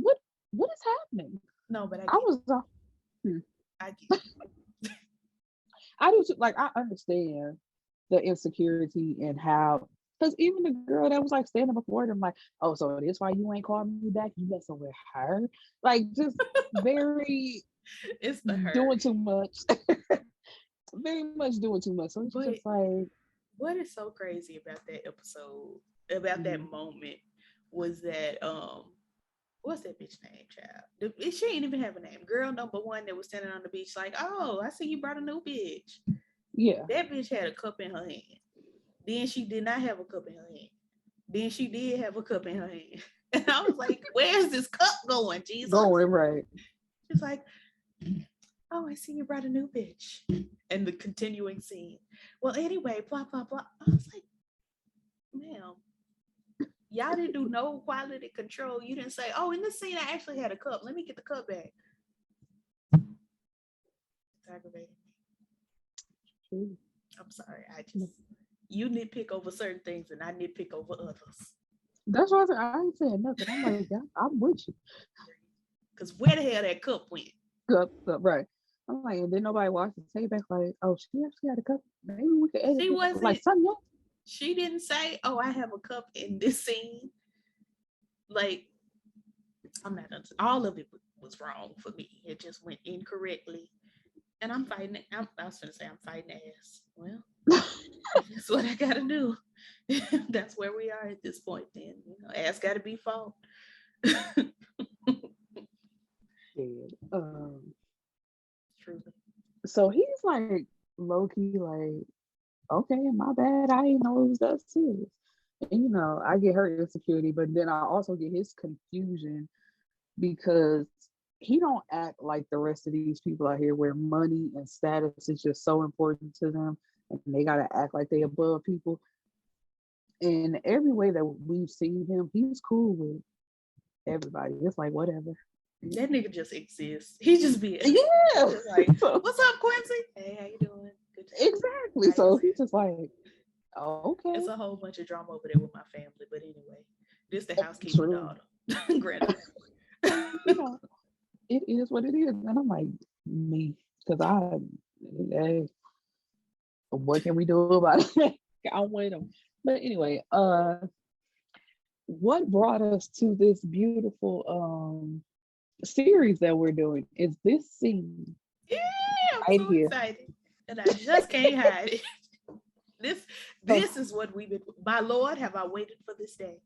is happening? No, but I get I do, like, I understand the insecurity and how Because even the girl that was like standing before them, like, oh, so that's why you ain't calling me back? You messing with her? Like, just very It's the her. doing too much. Very much doing too much. So it's just like, what is so crazy about that episode, about that moment, was that what's that bitch name, child? She ain't even have a name. Girl number one that was standing on the beach, like, oh, I see you brought a new bitch. Yeah. That bitch had a cup in her hand. Then she did not have a cup in her hand. Then she did have a cup in her hand. And I was like, where's this cup going, Jesus? Going, right. She's like, oh, I see you brought a new bitch. And the continuing scene. Well, anyway, blah, blah, blah. I was like, ma'am, y'all didn't do no quality control. You didn't say, oh, in this scene, I actually had a cup. Let me get the cup back. It's aggravating me. I'm sorry. You nitpick over certain things and I nitpick over others. That's why I ain't saying nothing. I'm like, I'm with you. Because where the hell that cup went? Cup, right. I'm like, and then nobody watched the tape back like, oh, she actually had a cup. Maybe we could edit it. Like something else. She didn't say, oh, I have a cup in this scene. Like, I'm not all of it was wrong for me. It just went incorrectly. And I'm fighting it. I was going to say I'm fighting ass. Well, that's what I got to do. That's where we are at this point then. You know, ass got to be fought. Truly. So he's like low-key like, okay, my bad. I didn't know it was that serious. And, you know, I get her insecurity, but then I also get his confusion because he don't act like the rest of these people out here where money and status is just so important to them and they gotta act like they above people. In every way that we've seen him, he's cool with everybody. It's like whatever. That nigga just exists. He just be just like, what's up, Quincy? Hey, how you doing? Good to exactly. You. So he's just like, oh, okay. It's a whole bunch of drama over there with my family, but anyway, this the housekeeper daughter. Granted. You know, it is what it is. And I'm like, me, because hey, what can we do about it? I'm with him. But anyway, what brought us to this beautiful series that we're doing is this scene. Yeah, I'm so excited. And I just can't hide it. This is what we've been. My Lord, have I waited for this day?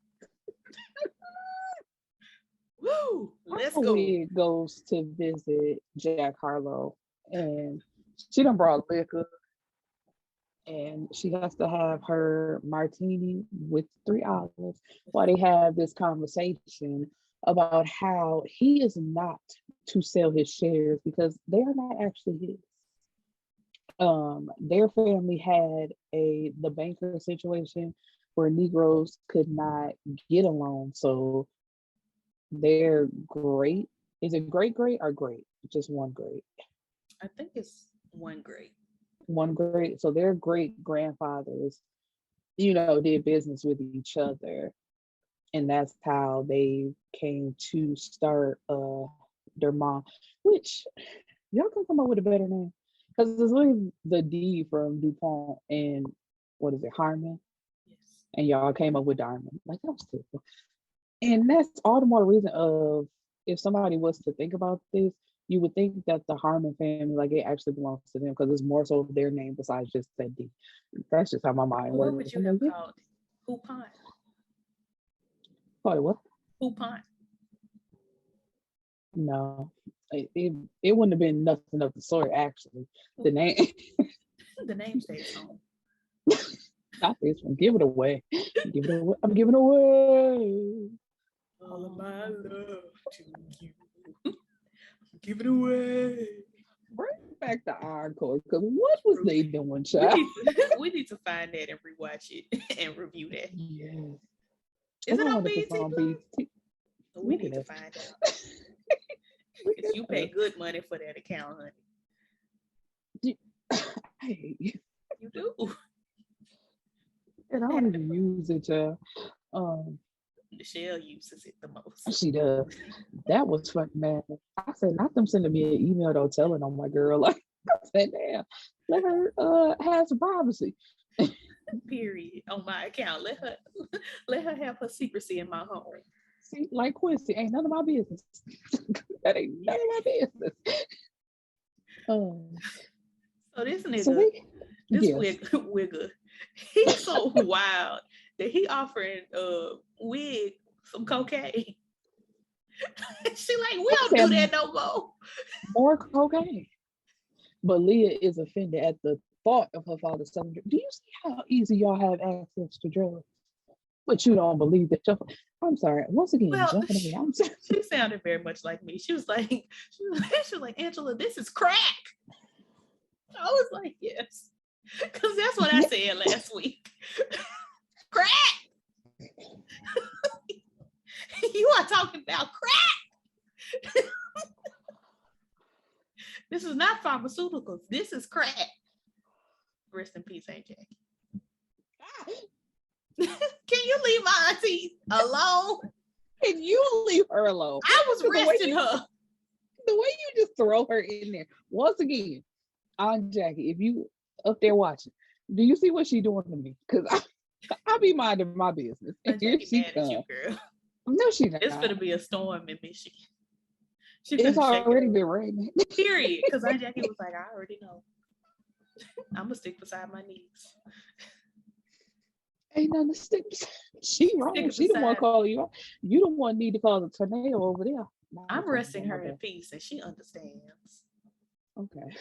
Woo! Let's go. Olivia goes to visit Jack Harlow, and she done brought liquor, and she has to have her martini with 3 olives while they have this conversation about how he is not to sell his shares because they are not actually his. Their family had the banker situation where Negroes could not get a loan, so they're great. Is it great or great? Just one great. I think it's one great. One great. So their great grandfathers, you know, did business with each other, and that's how they came to start Darmon, which y'all can come up with a better name because it's really the D from Dupont and what is it, Harmon? Yes. And y'all came up with Darmon. Like that was typical. And that's all the more reason of if somebody was to think about this, you would think that the Harmon family, like it actually belongs to them because it's more so their name besides just that D. That's just how my mind works. What would you have called Dupont? Call it what? Dupont. No, it wouldn't have been nothing of the sort. Actually, the name. The name stays home. Not this one. Give it away. Give it away. I'm giving away all of my love to you. I'm giving away. Bring back the encore because what was they doing, child? We need to find that and rewatch it and review that. Yes. Is it on BT? We need to find out. Because you pay good money for that account, honey. I hate you. You do. And I don't even use it, child. Michelle uses it the most. She does. That was fun, man. I said, not them sending me an email though, telling on my girl. Like, I said, damn, let her have some privacy. Period. On my account. Let her have her secrecy in my home. See, like Quincy, ain't none of my business. That ain't none of my business. So this nigga, so this yes. wigger, he's so wild that he offering Wig some cocaine. She like, we don't do that no more. More cocaine. But Leah is offended at the thought of her father selling drugs. Do you see how easy y'all have access to drugs? But you don't believe that. I'm sorry. Once again, jumping in. She sounded very much like me. She was like, Angela, this is crack. I was like, yes. Because that's what I said last week. Crack. You are talking about crack. This is not pharmaceuticals. This is crack. Rest in peace, Aunt Jackie. Can you leave my auntie alone? Can you leave her alone? I was resting her. The way you just throw her in there. Once again, Aunt Jackie, if you up there watching, do you see what she doing to me? Because I be minding my business. And here she mad at you, girl. No, she's not. It's gonna be a storm in Michigan. It's already been raining. Period. Because Aunt Jackie was like, I already know. I'm gonna stick beside my knees. Ain't nothing to stick beside. She wrong. She the one calling you out. You the one need to call the tornado over there. I'm resting her in peace, and she understands. Okay.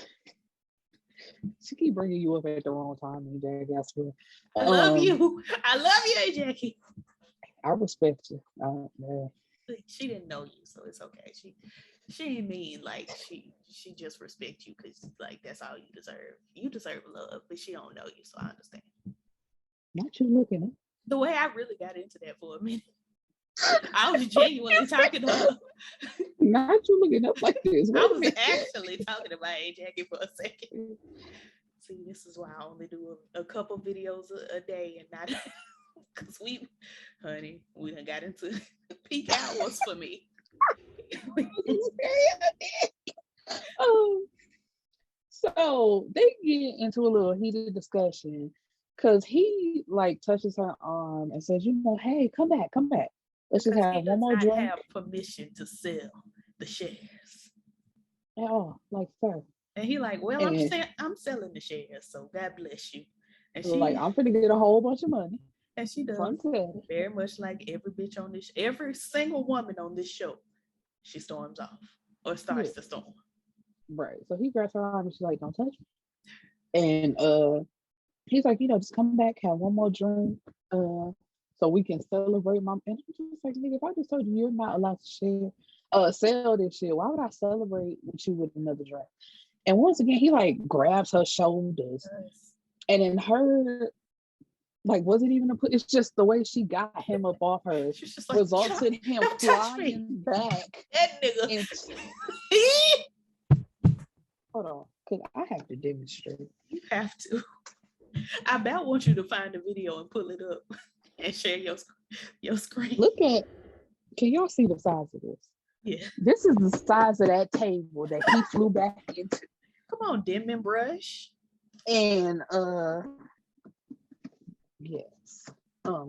She keep bringing you up at the wrong time, Aunt Jackie. I swear. I love you. I love you, Aunt Jackie. I respect you. She didn't know you, so it's okay. She didn't mean like she just respect you because like that's all you deserve. You deserve love, but she don't know you, so I understand. Not you looking at. The way I really got into that for a minute. I was genuinely talking to her. Not you looking up like this. I was actually talking about Aunt Jackie for a second. See, this is why I only do a couple videos a day and not because we done got into peak hours for me. So they get into a little heated discussion because he like touches her arm and says, hey, come back. Let's just have one more drink. Have permission to sell the shares. Oh, like sir. And he like, well, I'm selling the shares, so God bless you. And she like, I'm gonna get a whole bunch of money. And she does very much like every bitch on this, every single woman on this show. She storms off or starts to storm. Right. So he grabs her arm and she's like, don't touch me. And he's like, just come back, have one more drink, so we can celebrate my. And I'm just like, nigga, if I just told you you're not allowed to sell this shit, why would I celebrate with you with another drink? And once again, he like grabs her shoulders, and in her. Like, wasn't even it's just the way she got him up off her like, results in him flying back. That nigga. Hold on, because I have to demonstrate. You have to. I about want you to find the video and pull it up and share your screen. Can y'all see the size of this? Yeah. This is the size of that table that he flew back into. Come on, dim and brush. And yes.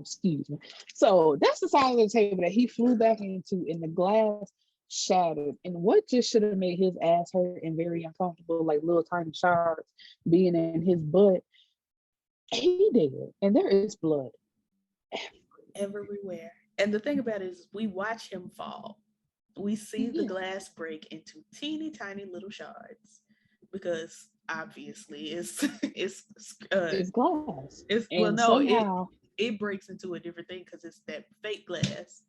Excuse me. So that's the side of the table that he flew back into, and the glass shattered. And what just should have made his ass hurt and very uncomfortable, like little tiny shards being in his butt, he did. And there is blood everywhere. And the thing about it is, we watch him fall. We see the glass break into teeny tiny little shards because obviously it's glass. It breaks into a different thing because it's that fake glass.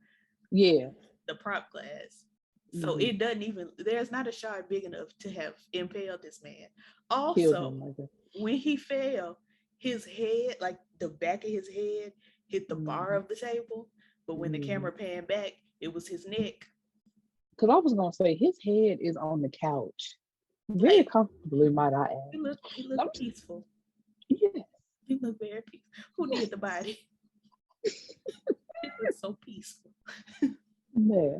Yeah. The prop glass. So it doesn't even, there's not a shard big enough to have impaled this man. Also, when he fell, his head, like the back of his head, hit the bar of the table. But when the camera panned back, it was his neck. Because I was going to say, his head is on the couch. Very comfortably, might I add. He looked peaceful. Yeah. He looked very peaceful. Who did the body? He looked so peaceful. Yeah.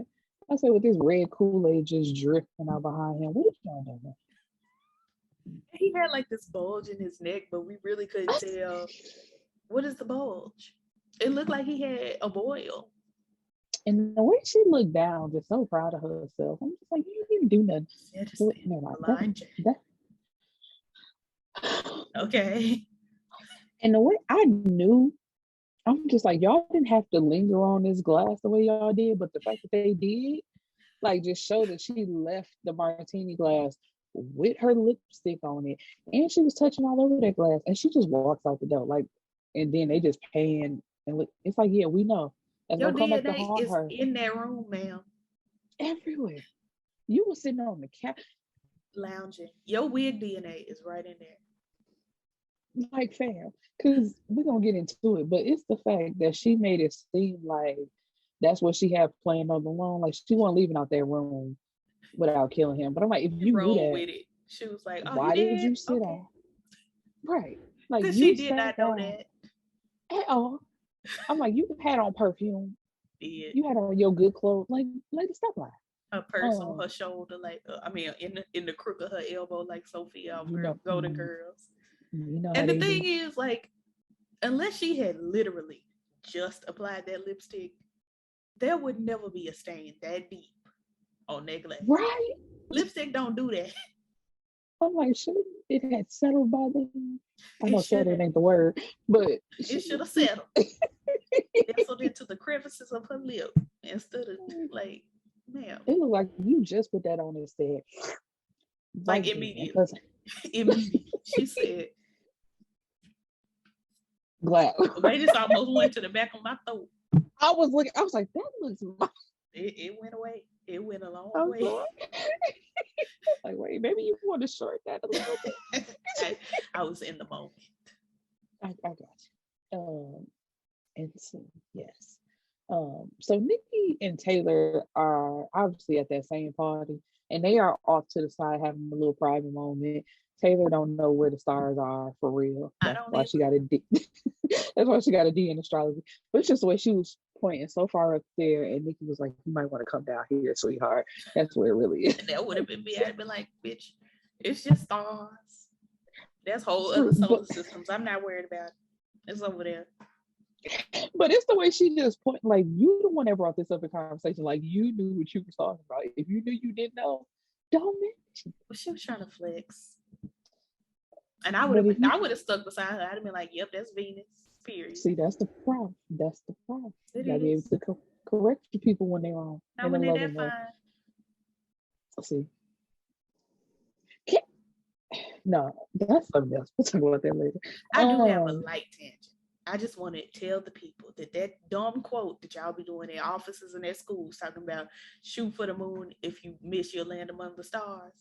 I say with this red Kool-Aid just drifting out behind him, what is y'all doing? He had like this bulge in his neck, but we really couldn't tell What is the bulge? It looked like he had a boil. And the way she looked down, just so proud of herself. I'm just like, you didn't do nothing. So, Okay. And the way I knew, I'm just like, y'all didn't have to linger on this glass the way y'all did, but the fact that they did, like, just showed that she left the martini glass with her lipstick on it, and she was touching all over that glass, and she just walks out the door, like, and then they just pan and look. It's like, yeah, we know that's Your gonna come back to DNA haunt is her in that room, ma'am. everywhere. You were sitting on the couch, lounging. Your wig DNA is right in there. like, fam, because we're gonna get into it, but it's the fact that she made it seem like that's what she had planned all along. Like, she wasn't leaving out that room without killing him. But I'm like, if you knew that, with it. She was like, "Oh, why you did did? you sit down? Right. Like, Because you she did sat not know down that. at all. I'm like, you had on perfume. Did. You had on your good clothes. Like, lady, stop lying. Her purse on her shoulder, like in the crook of her elbow, like Sophia of Golden Girls. And the thing is, like, unless she had literally just applied that lipstick, there would never be a stain that deep on that glass. Right. Lipstick don't do that. I'm like, should it had settled by then? I know settled ain't the word, but it should have settled. Nestled into the crevices of her lip instead of, like, ma'am. It looked like you just put that on instead. Like, immediately. Immediately. She said, glad. Wait, this almost went to the back of my throat. I was like, that looks it went away. It went a long way. Like, wait, maybe you want to short that a little bit. I was in the moment. I got you. And so, yes. So Nikki and Taylor are obviously at that same party, and they are off to the side having a little private moment. Taylor don't know where the stars are for real. That's why she got a D. That's why she got a D in astrology. But it's just the way she was pointing so far up there, and Nikki was like, "You might want to come down here, sweetheart. That's where it really is." And that would have been me. I'd been like, "Bitch, it's just stars. That's whole other solar systems. I'm not worried about it. It's over there." But it's the way she just point, like, you the one that brought this up in conversation. Like, you knew what you were talking about. If you knew you didn't know, don't mention. Well, she was trying to flex. And I would have stuck beside her. I'd have been like, "Yep, that's Venus. Period." See, that's the problem. That's the problem. You gotta be able to correct the people when they're wrong. Not when they're that fine. See. No, that's something else. We'll talk about that later. I do have a light tangent. I just want to tell the people that dumb quote that y'all be doing in offices and at schools talking about shoot for the moon if you miss your land among the stars.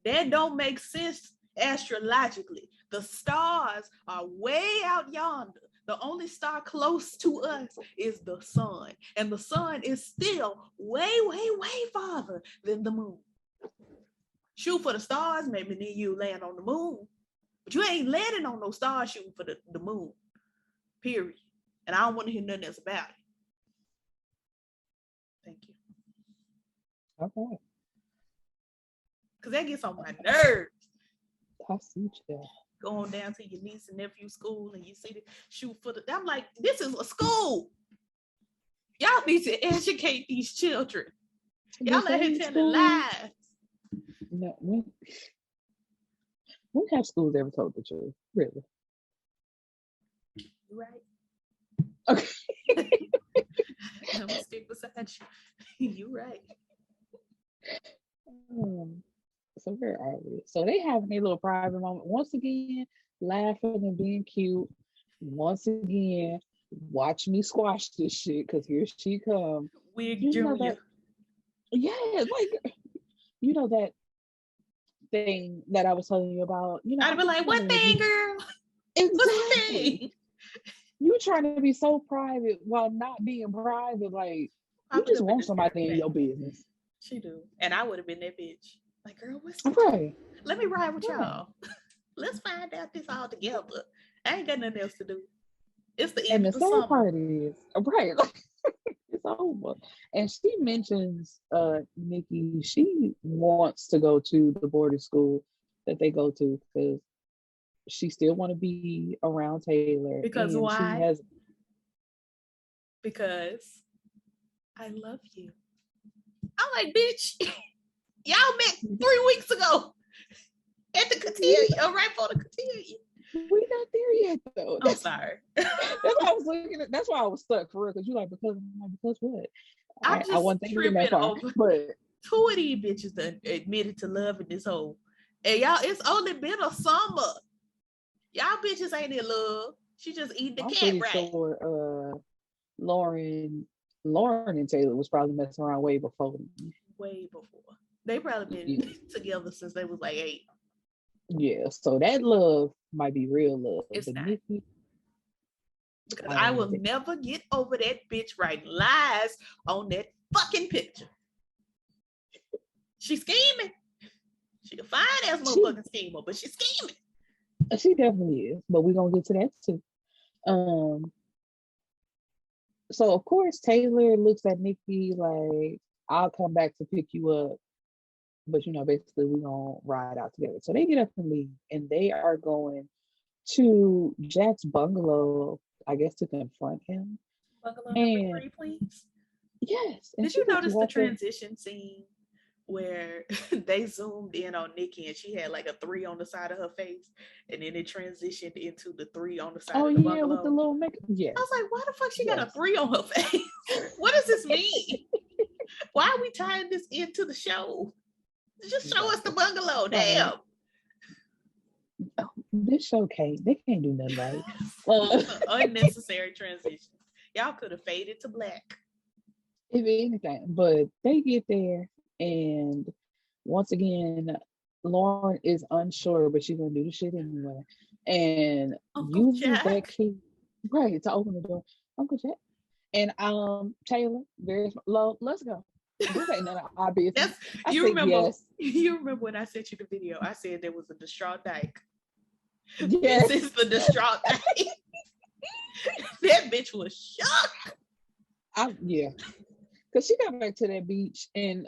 That don't make sense astrologically. The stars are way out yonder. The only star close to us is the sun. And the sun is still way, way, way farther than the moon. Shoot for the stars, maybe then you land on the moon. But you ain't landing on no stars shooting for the moon. Period. And I don't want to hear nothing else about it. Thank you. Okay. Because that gets on my nerves. I see you. Going down to your niece and nephew school and you see the shoot for the. I'm like, this is a school. Y'all need to educate these children. Y'all let him tell the lies. No, when have schools ever told the truth? Really? You're right. Okay. I'm gonna stick beside you. You're right. So where are we? So they having a little private moment once again, laughing and being cute. Once again, watch me squash this shit because here she comes. Wig Junior. Yeah, like, you know that thing that I was telling you about. You know, I'd be like, "What thing, girl? Exactly. You trying to be so private while not being private. Like, you just want somebody in your business. She do, and I would have been that bitch. Like, girl, what's right? Let me ride with y'all. Let's find out this all together. I ain't got nothing else to do. It's the end of the summer. Party is right. Like, it's over. And she mentions Nikki. She wants to go to the boarding school that they go to because she still want to be around Taylor. Because and why? She has because I love you. I'm like, bitch, y'all met 3 weeks ago at the cotillion, right for the cotillion. We not there yet though. I'm sorry. That's why I was looking at. That's why I was stuck for real. Because you like because what? I'm just I wasn't thinking tripping that far, over. but 2 of these bitches that admitted to loving this hoe, and y'all, it's only been a summer. Y'all bitches ain't in love. She just eating the I'm cat pretty right. sure Lauren and Taylor was probably messing around way before. Way before. They probably been together since they was like 8. Yeah, so that love might be real love. It's not. Nikki, because I will never get over that bitch writing lies on that fucking picture. She's scheming. She a fine ass motherfucking schemer, but she's scheming. She definitely is, but we're gonna get to that too. So of course Taylor looks at Nikki like, I'll come back to pick you up, but basically we're gonna ride out together. So they get up and leave, and they are going to Jack's bungalow, I guess, to confront him. Bungalow number 3, please. Yes. Did you notice the transition scene where they zoomed in on Nikki and she had like a 3 on the side of her face, and then it transitioned into the 3 on the side of the bungalow? With the little makeup. Yeah. I was like, why the fuck she got a 3 on her face? What does this mean? Why are we tying this into the show? Just show us the bungalow, damn. This show they can't do nothing right. Unnecessary transition. Y'all could have faded to black. If anything, but they get there, and once again, Lauren is unsure, but she's gonna do the shit anyway, and uses that key right to open the door. Uncle Jack and Taylor, very low. Let's go. This ain't none of our business. You remember when I sent you the video? I said there was a distraught dyke. Yes. This is the distraught dyke. That bitch was shocked. Yeah. Because she got back to that beach and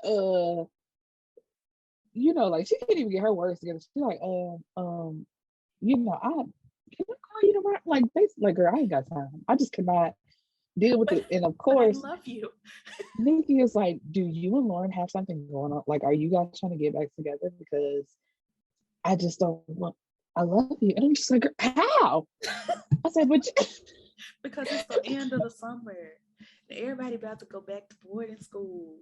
like she can't even get her words together. She's like, I can I call you tomorrow? Like basically, like, girl, I ain't got time. I just cannot deal with it. And of course, I love you. Nikki is like, do you and Lauren have something going on? Like, are you guys trying to get back together? Because I just don't want. I love you. And I'm just like, how? I said, but because it's the end of the summer. Everybody about to go back to boarding school.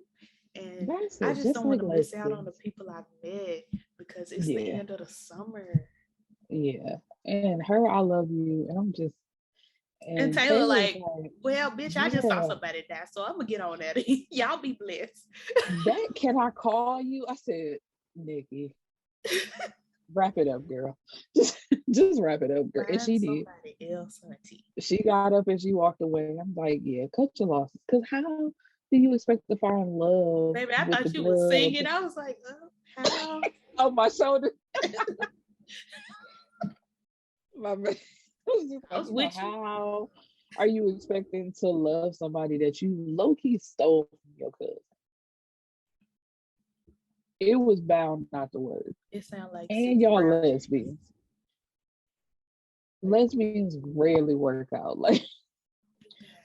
And I just don't want to miss out on the people I've met because it's the end of the summer. Yeah. And her, I love you. And I'm just. And Taylor like, well, bitch, I just saw somebody die, so I'm going to get on that. Y'all be blessed. That, can I call you? I said, Nikki, wrap it up, girl. Just wrap it up, girl. And she did. Else, auntie. She got up and she walked away. I'm like, yeah, cut your losses. Because how do you expect to fall in love? Baby, I thought you was singing. I was like, how? On my shoulder. My man. How are you expecting to love somebody that you low-key stole from your cousin? It was bound not to work. It sounds like. And y'all lesbians. Lesbians rarely work out. Like,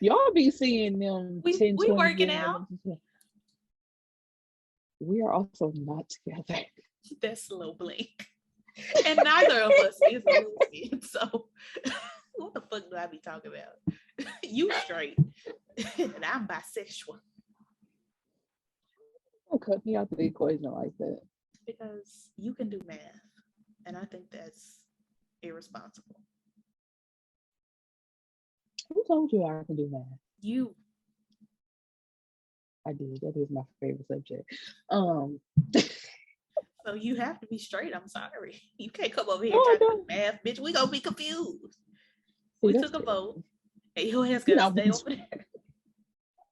y'all be seeing them. We working out. We are also not together. That's slow blink. And neither of us is a lesbian, so what the fuck do I be talking about? You straight, and I'm bisexual. Don't cut me out the equation like that. Because you can do math, and I think that's irresponsible. Who told you I can do math? You. I did. That is my favorite subject. So you have to be straight. I'm sorry. You can't come over here and try to do math, bitch. We gonna be confused. We took a vote, and your ass gotta stay over there.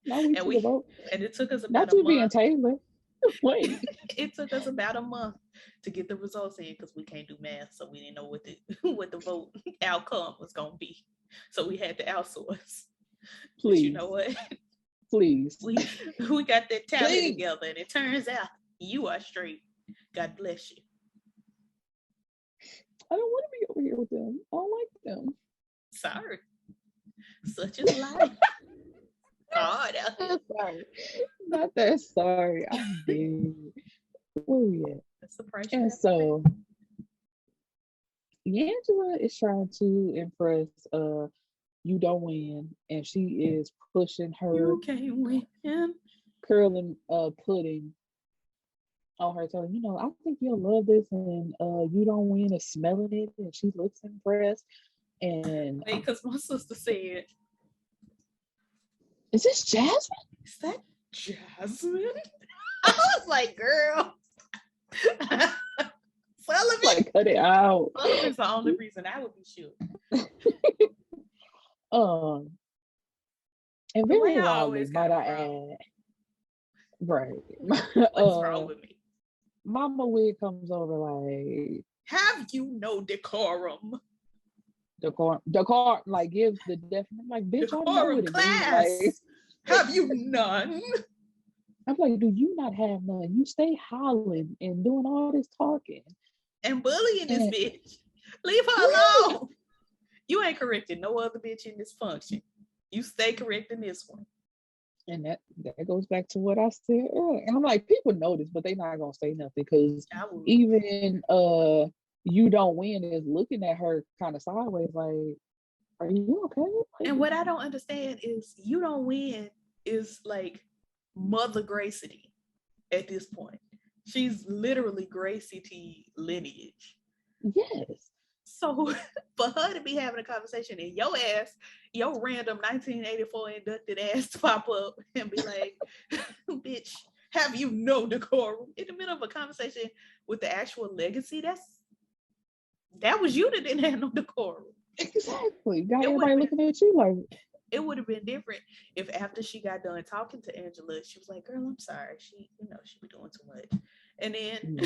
And it took us about a month. Being Taylor. Wait. It took us about a month to get the results in because we can't do math, so we didn't know what the vote outcome was gonna be. So we had to outsource. Please. But you know what? Please. We got that tally together, and it turns out you are straight. God bless you. I don't want to be over here with them. I don't like them. Sorry. Such is life. Hard out here. Sorry. Not that sorry. I'm dead. Where we at? That's the price. And so Angela is trying to impress You Don't Win, and she is pushing her You can't win. curling pudding on her, telling, I think you'll love this, and You Don't Win is smelling it, and she looks impressed. And because my sister said, "Is this Jasmine? Is that Jasmine?" I was like, "Girl." Sullivan, like, cut it out. Sullivan's the only reason I would be sure. And very loudly, might I add. Right. What's wrong with me? Mama Wig comes over like, have you no decorum? Decorum, like, gives the definite, like, bitch, I know it. Class. Like, have you none? I'm like, do you not have none? You stay hollering and doing all this talking and bullying this bitch. Leave her alone. You ain't correcting no other bitch in this function. You stay correcting this one. And that goes back to what I said earlier. And I'm like, people know this, but they're not gonna say nothing, because even You Don't Win is looking at her kind of sideways, like, are you okay? Like, and what I don't understand is You Don't Win is like Mother Gracie at this point. She's literally Gracie T lineage. Yes. So for her to be having a conversation and your ass, your random 1984 inducted ass to pop up and be like, bitch, have you no decorum in the middle of a conversation with the actual legacy? That was you that didn't have no decorum. Exactly. Got everybody looking at you like. It would have been different if after she got done talking to Angela, she was like, girl, I'm sorry. She be doing too much. And then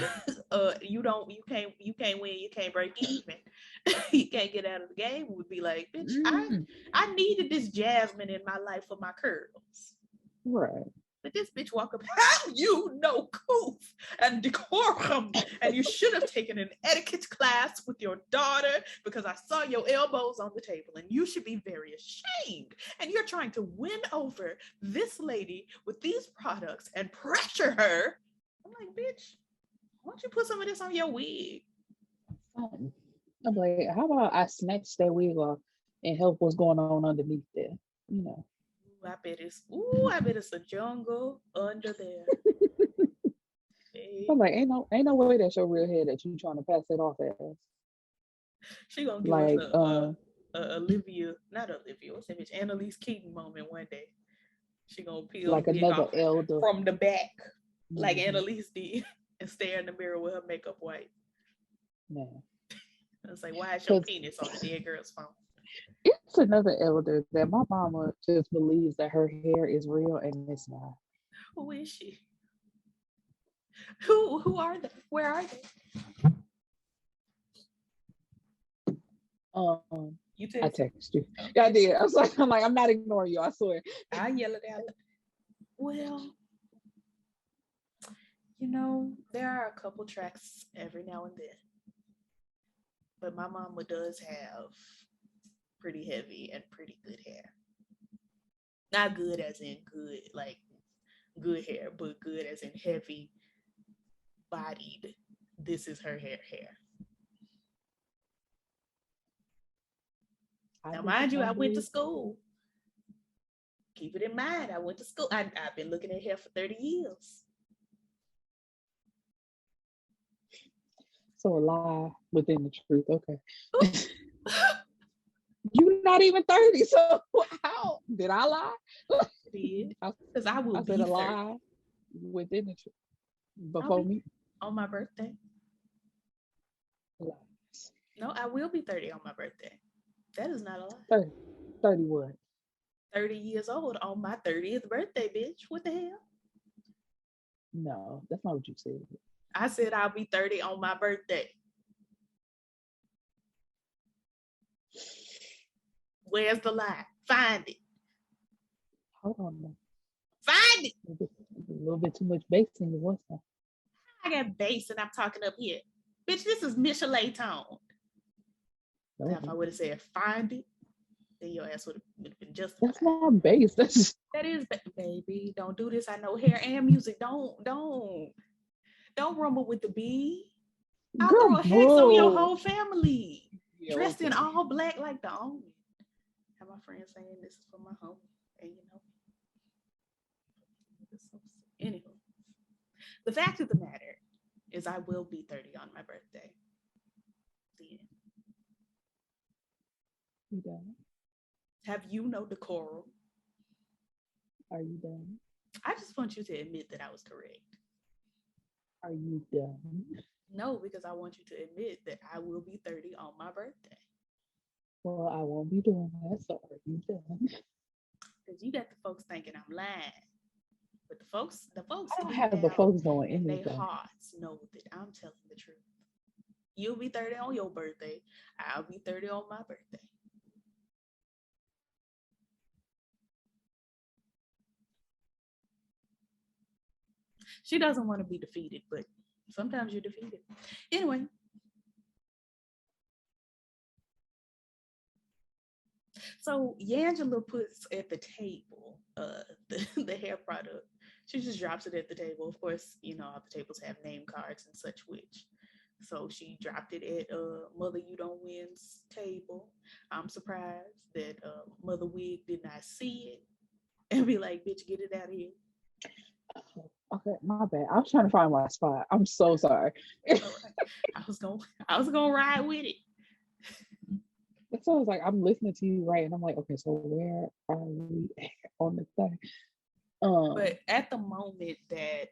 you can't win, you can't break even. You can't get out of the game. Would be like, bitch, I needed this Jasmine in my life for my curls. Right. But this bitch walk up, have you no coof and decorum? And you should have taken an etiquette class with your daughter, because I saw your elbows on the table and you should be very ashamed. And you're trying to win over this lady with these products and pressure her. I'm like, bitch, why don't you put some of this on your wig? I'm like, how about I snatch that wig off and help what's going on underneath there? I bet it's a jungle under there. I'm like, ain't no way that's your real hair that you trying to pass it off as. She gonna give us Olivia, not Olivia, what's that bitch? Annalise Keaton moment one day. She gonna peel like another elder from the back, like Annalise did, and stare in the mirror with her makeup white. Man. It's like, why is your penis on the dead girl's phone? It's another elder that my mama just believes that her hair is real and it's not. Who is she? Who are they? Where are they? I texted you. Okay. Yeah, I did. I'm like, I'm not ignoring you, I swear. I yell it out. Well, there are a couple tracks every now and then. But my mama does have pretty heavy and pretty good hair. Not good as in good, like good hair, but good as in heavy bodied. This is her hair. Now, mind you, I went to school. Keep it in mind, I went to school. I've been looking at hair for 30 years. So a lie within the truth. Okay. You're not even 30, so how did I lie? Did because I will be said a 30. lie within the truth before me on my birthday. Lies. No, I will be 30 on my birthday. That is not a lie. 30 what? 30 years old on my 30th birthday, bitch. What the hell? No, that's not what you said. I said I'll be 30 on my birthday. Where's the lie? Find it. Hold on. Man. Find it. A little bit too much bass in your voice now. I got bass and I'm talking up here. Bitch, this is Michelet tone. Now, if I would have said find it, then your ass would have been justified. That's my base. That is, baby. Don't do this. I know hair and music. Don't rumble with the bee. I'll throw a hex on your whole family. Yeah, dressed in all black like the Omen. Have my friends saying this is for my home, and you know. Anywho, the fact of the matter is, I will be 30 on my birthday. The end. You done? Have you no decorum? Are you done? I just want you to admit that I was correct. Are you done? No, because I want you to admit that I will be 30 on my birthday. Well, I won't be doing that, so are you done? Because you got the folks thinking I'm lying. But the folks I don't have the folks doing anything. Their hearts know that I'm telling the truth. You'll be 30 on your birthday. I'll be 30 on my birthday. She doesn't want to be defeated, but sometimes you're defeated. Anyway. So Yangela puts at the table the hair product. She just drops it at the table. Of course, you know, all the tables have name cards and such which. So she dropped it at Mother You Don't Win's table. I'm surprised that Mother Wig did not see it and be like, bitch, get it out of here. Okay, my bad. I was trying to find my spot. I'm so sorry. I was gonna ride with it. So I was like, I'm listening to you, right? And I'm like, okay, so where are we on the thing? But at the moment that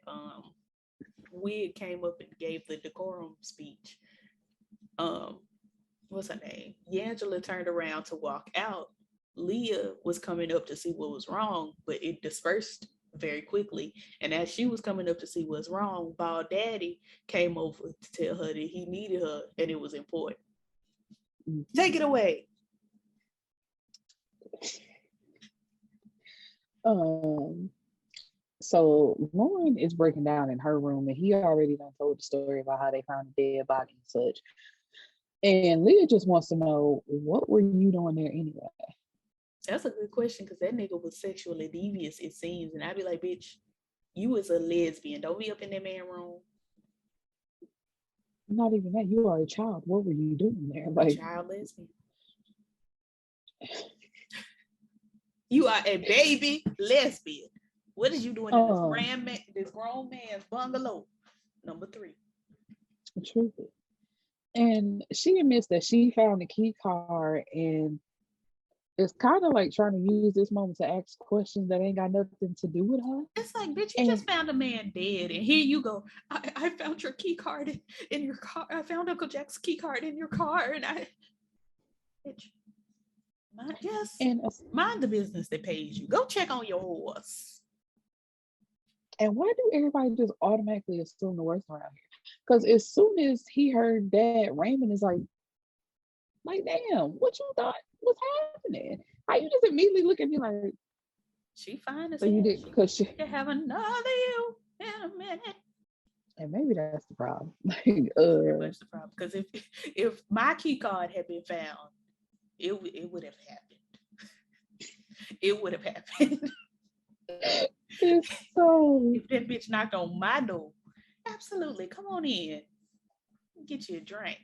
Wig came up and gave the decorum speech, what's her name? Yangela turned around to walk out. Leah was coming up to see what was wrong, but it dispersed very quickly. And as she was coming up to see what's wrong, Bald Daddy came over to tell her that he needed her and it was important. Take it away. So Lauren is breaking down in her room, and he already done told the story about how they found a dead body and such. And Leah just wants to know, what were you doing there anyway? That's a good question, because that nigga was sexually devious, it seems. And I'd be like, bitch, you was a lesbian. Don't be up in that man room. Not even that. You are a child. What were you doing there? Like, child lesbian. You are a baby lesbian. What is you doing in this grown man's bungalow? Number 3. Truth. And she admits that she found the key card, and it's kind of like trying to use this moment to ask questions that ain't got nothing to do with her. It's like, bitch, you just found a man dead, and here you go. I found your key card in your car. I found Uncle Jack's key card in your car, and bitch, mind the business that pays you. Go check on your horse. And why do everybody just automatically assume the worst around here? Because as soon as he heard that, Raymond is like, damn, what you thought was happening? How you just immediately look at me like, she fine as so you did, because she can have another you in a minute. And maybe that's the problem. Pretty much the problem. Because if my key card had been found, it would have happened. It would have happened. So if that bitch knocked on my door, absolutely, come on in, get you a drink.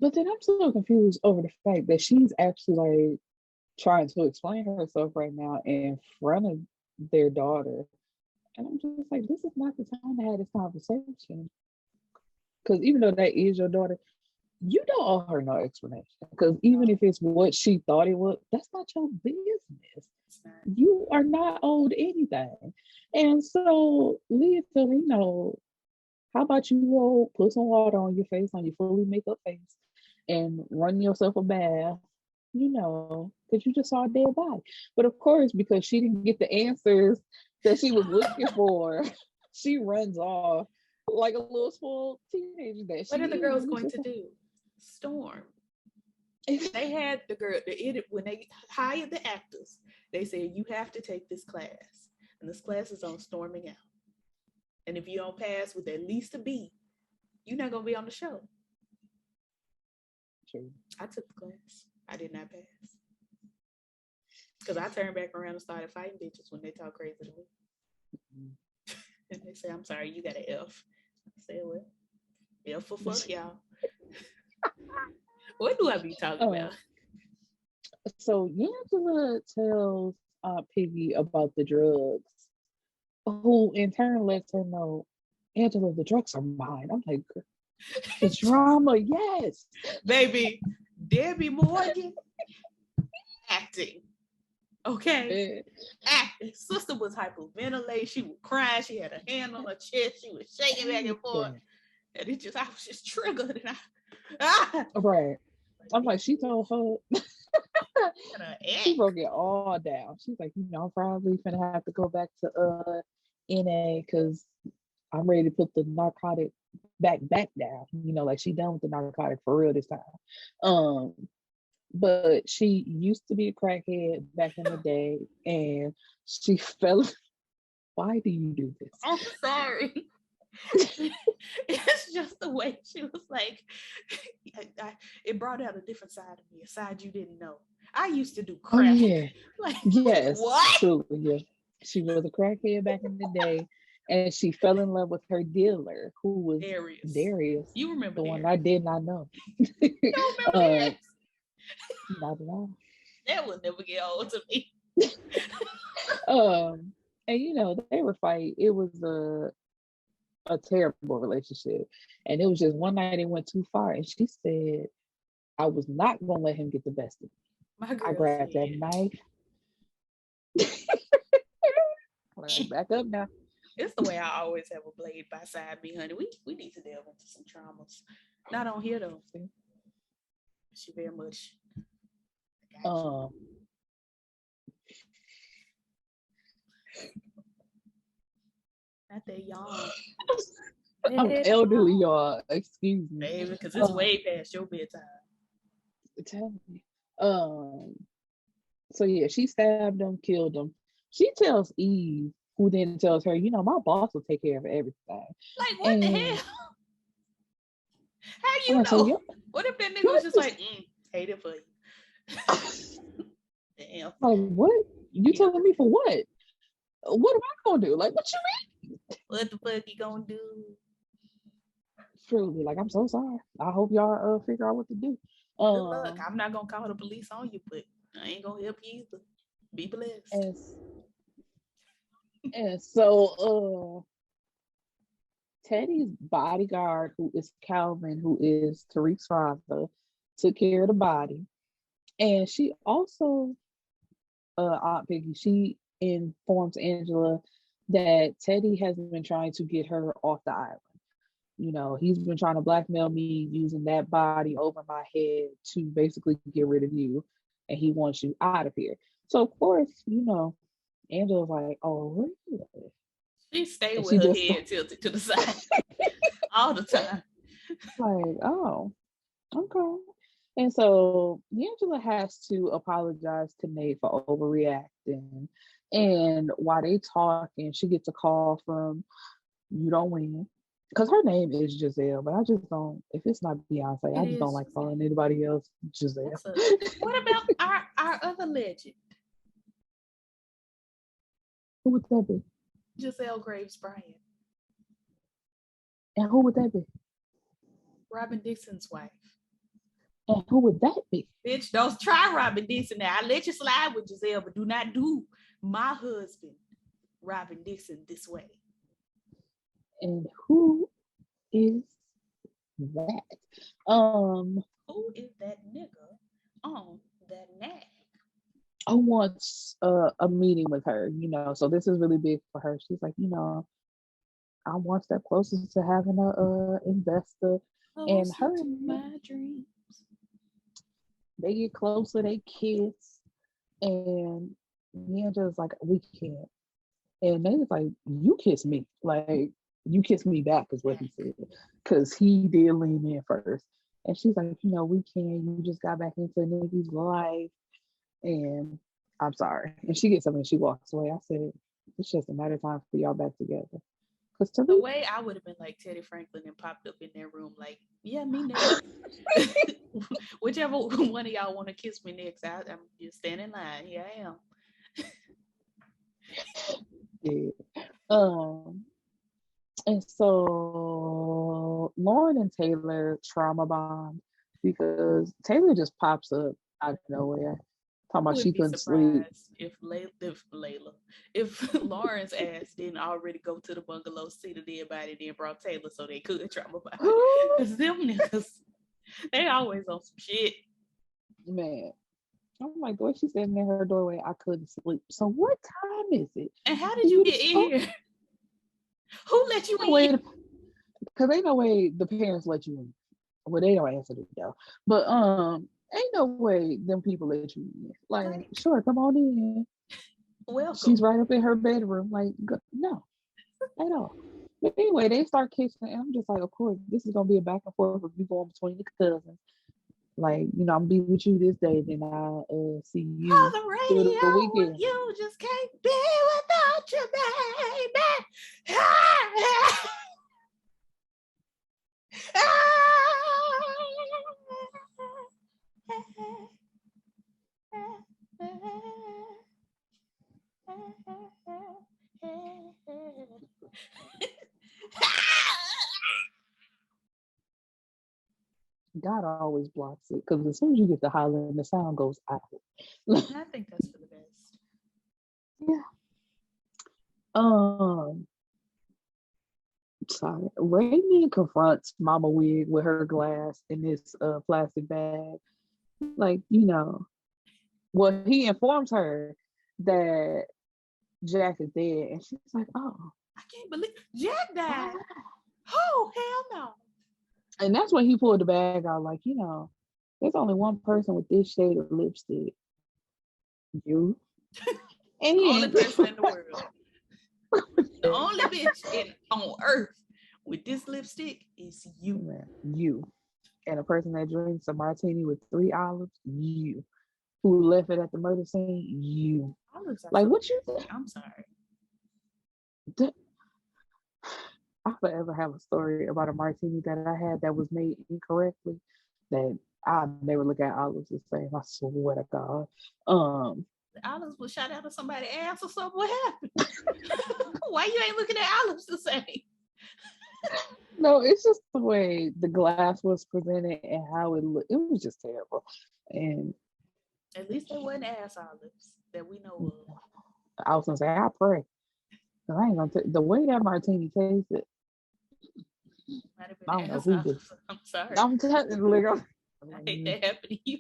But then I'm so confused over the fact that she's actually like trying to explain herself right now in front of their daughter, and I'm just like, this is not the time to have this conversation. Because even though that is your daughter, you don't owe her no explanation. Because even if it's what she thought it was, that's not your business. You are not owed anything. And so Leah told me, how about you put some water on your face, on your fully makeup face, and run yourself a bath, because you just saw a dead body. But of course, because she didn't get the answers that she was looking for, she runs off like a little spoiled teenager. What are the girls going to do? Storm. They had the girl, when they hired the actors, they said, you have to take this class. And this class is on storming out. And if you don't pass with at least a B, you're not going to be on the show. True. I took the class. I did not pass. Because I turned back around and started fighting bitches when they talk crazy to me. And they say, I'm sorry, you got an F. I said, well, F for fuck y'all. What do I be talking about? So Angela tells Piggy about the drugs, who in turn lets her know, Angela, the drugs are mine. I'm like, the drama, yes. Baby, Debbie Morgan acting. Okay. Acting. Sister was hyperventilating. She was crying. She had a hand on her chest. She was shaking back and forth. And I was just triggered. And right. I'm like, she told her. She broke it all down. She's like, I'm probably gonna have to go back to NA because I'm ready to put the narcotic back down. Like she done with the narcotic for real this time. But she used to be a crackhead back in the day, and she fell. Why do you do this? I'm sorry. It's just the way she was like, it brought out a different side of me, a side you didn't know. I used to do crack. Oh, yeah. Like, yes. What? Truly, yeah. She was a crackhead back in the day, and she fell in love with her dealer, who was Darius. You remember the Darius. one I did not know. You don't remember Darius? Not at all. That will never get old to me. And they were fighting. It was a terrible relationship, and it was just one night it went too far, and she said, I was not gonna let him get the best of me. I grabbed that knife. Back up now. It's the way I always have a blade by side me, honey. We need to delve into some traumas. Not on here though. She very much. Not that young. I'm elderly, y'all. Excuse me. Baby, because it's way past your bedtime. Tell me. So yeah, she stabbed him, killed him. She tells Eve, who then tells her, my boss will take care of everything. Like, what the hell? How you know? So, what if that nigga was just like, hate it for you? Damn. Like, what? You telling me for what? What am I gonna do? Like, what you mean? What the fuck you gonna do? Truly, like, I'm so sorry. I hope y'all figure out what to do. Good luck. I'm not gonna call the police on you, but I ain't gonna help you either. Be blessed. And so Teddy's bodyguard, who is Calvin, who is Tyrique's father, took care of the body. And she also, Aunt Piggy, she informs Angela that Teddy has been trying to get her off the island. He's been trying to blackmail me using that body over my head to basically get rid of you. And he wants you out of here. So, of course, Angela's like, oh, really? She stayed with her head tilted to the side all the time. Like, oh, okay. And so Angela has to apologize to Nate for overreacting. And while they talking, she gets a call from You Don't Win. Because her name is Giselle, but I just don't, if it's not Beyonce, I just don't like calling anybody else Giselle. What about our other legend? Who would that be? Giselle Graves Bryant. And who would that be? Robin Dixon's wife. And who would that be? Bitch, don't try Robin Dixon now. I let you slide with Giselle, but do not do my husband, Robin Dixon, this way. And who is that? Who is that nigga on that nag? I want a meeting with her, so this is really big for her. She's like, I want step closer to having a investor. And her and my dreams. They get closer, they kiss, and Angela's like, we can't. And they was like, you kiss me. Like, you kiss me back is what he said. Because he did lean in first. And she's like, we can't. You just got back into Nikki's life. And I'm sorry. And she gets up and she walks away. I said, it's just a matter of time for y'all back together. The way I would have been like Teddy Franklin and popped up in their room, like, yeah, me next. Whichever one of y'all want to kiss me next, I'm just standing in line. Here I am. Yeah. And so Lauren and Taylor trauma bond because Taylor just pops up out of nowhere. Talking about she couldn't sleep. If Lauren's ass didn't already go to the bungalow, see the dead body, then brought Taylor so they could trauma bond. Because them niggas, they always on some shit. Man. I'm like, the way she's standing in her doorway, I couldn't sleep. So what time is it? And how did you get in here? Who let you in? Because ain't no way the parents let you in. Well, they don't answer the door. But ain't no way them people let you in. Like, sure, come on in. Welcome. She's right up in her bedroom. Like, no, at all. But anyway, they start kissing, and I'm just like, of course, this is gonna be a back and forth of you going between the cousins. Like, I'm gonna be with you this day, then I'll see you on the radio, the weekend. You just can't be without your baby. God always blocks it because as soon as you get to hollering, the sound goes out. I think that's for the best. Yeah. Sorry. Raymond confronts Mama Wig with her glass in this plastic bag. Like, well, he informs her that Jack is dead, and she's like, "Oh, I can't believe Jack died." Oh, hell no. And that's when he pulled the bag out, like, there's only one person with this shade of lipstick. You. And the only person in the world. The only bitch on earth with this lipstick is you. Man, you. And a person that drinks a martini with 3 olives, you. Who left it at the murder scene, you. Like, what you think? I'm sorry. I forever have a story about a martini that I had that was made incorrectly that I never look at olives the same. I swear to God. The olives was shot out of somebody's ass or something. What happened? Why you ain't looking at olives the same? No, it's just the way the glass was presented and how it looked. It was just terrible. And at least they wasn't ass olives that we know of. I was gonna say, I pray. I ain't gonna the way that martini tasted. I don't know who did. I'm sorry. I'm telling you, I hate that happened to you.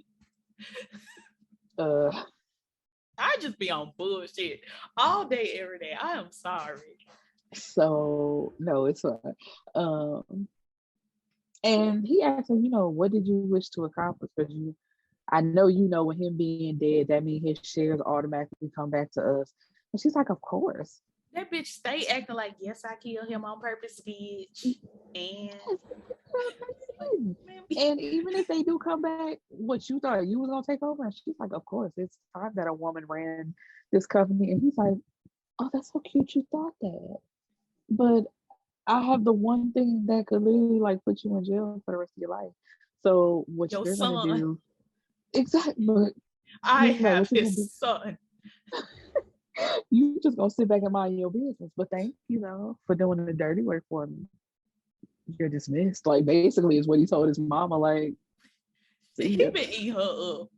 I just be on bullshit all day, every day. I am sorry. So no, it's fine. And he asked her, what did you wish to accomplish? Because I know with him being dead, that means his shares automatically come back to us. And she's like, of course. That bitch stay acting like, yes, I killed him on purpose, bitch. And even if they do come back, what you thought you was gonna take over? And she's like, of course, it's time that a woman ran this company. And he's like, oh, that's so cute you thought that. But I have the one thing that could literally put you in jail for the rest of your life. So what you're gonna do? Exactly. But I have his son. You just gonna sit back and mind your business. But thank you, for doing the dirty work for me. You're dismissed. Like, basically is what he told his mama. Like, he been eating her up.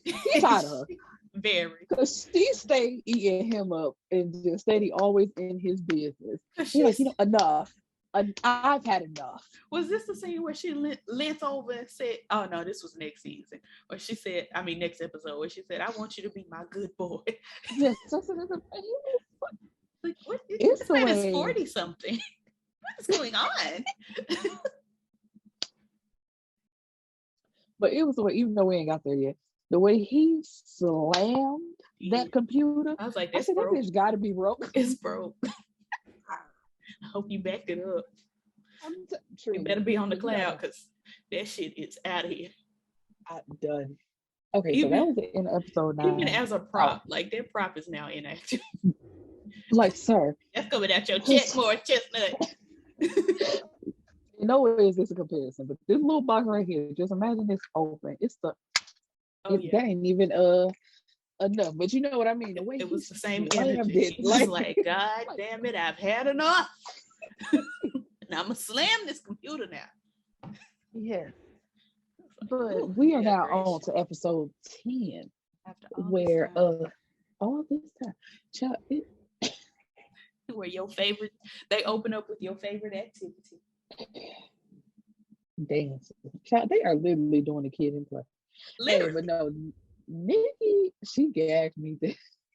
He's tired of her. Very. Because she stayed eating him up and just steady always in his business. He's like, enough. I've had enough. Was this the scene where she leant over and said, oh no, this was next season. Or she said, next episode, where she said, I want you to be my good boy. Yes. Like, what? This man is 40-something. What is going on? But it was the way, even though we ain't got there yet, the way he slammed that computer. I was like, that bitch gotta be broke. It's broke. I hope you backed it up. You better be on the cloud because that shit is out of here. I'm done. Okay, so that was in episode 9. Even as a prop, that prop is now inactive. Like, sir. That's coming out your chest more, chestnut. No way is this a comparison, but this little box right here, just imagine this open. It's the that ain't even enough, but you know what I mean. The way it was the same energy. It was like, God damn it, I've had enough. Now I'm gonna slam this computer now. Yeah. But we are now on to episode 10, where all this time, child, where your favorite, they open up with your favorite activity. Dancing. Child, they are literally doing the kid in play. Hey, but no, Nikki, she gagged me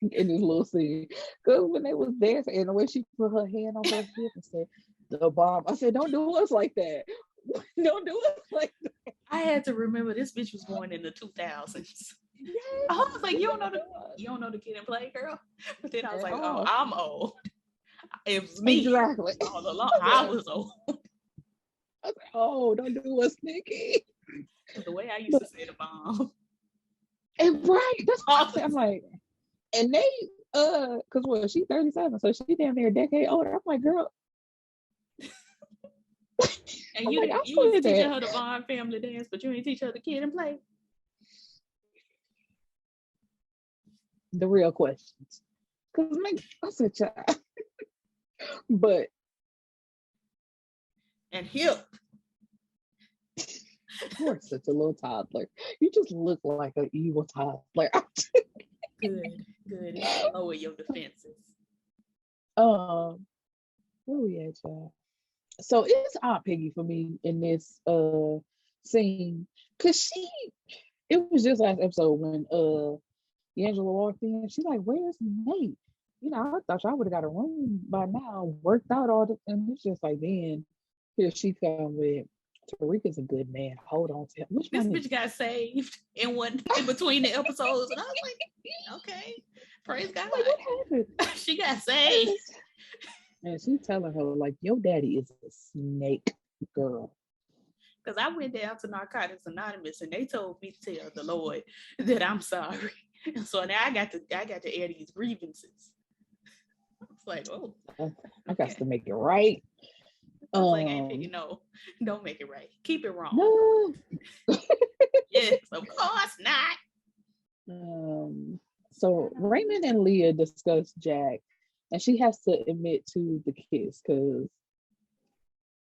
in this little scene. Because when they was dancing, and the way she put her hand on her hip and said, the bomb, I said, don't do us like that. Don't do us like that. I had to remember this bitch was born in the 2000s. Yes, I was like, you don't know the kid in play, girl. But then I was like, oh, I'm old. It was me. Exactly. All along, I was old. I was like, oh, don't do us, Nikki. The way I used to say the bomb. And right, that's what I'm like. And they, because well, she's 37, so she damn near a decade older. I'm like, girl. And you was teaching her the Vaughn family dance, but you ain't teach her the kid and play. The real questions. Because I said, child. But. And hip. You're such a little toddler. You just look like an evil toddler. Good. Lower your defenses. Where we at, y'all? So it's Aunt Piggy for me in this scene, cause it was just last episode when Angela walked in. She's like, "Where's Nate?" You know, I thought y'all would have got a room by now, worked out all the, and it's just like, then here she come with. Tyrique is a good man. Hold on to him. This bitch got saved in between the episodes, and I was like, okay, praise God. Like, what happened? She got saved. And she's telling her, like, your daddy is a snake, girl. Because I went down to Narcotics Anonymous and they told me to tell the Lord that I'm sorry. And so now I got to air these grievances. It's like, oh. I got to make it right. Like, don't make it right. Keep it wrong. No. Yes, of course not. So Raymond and Leah discuss Jack, and she has to admit to the kiss because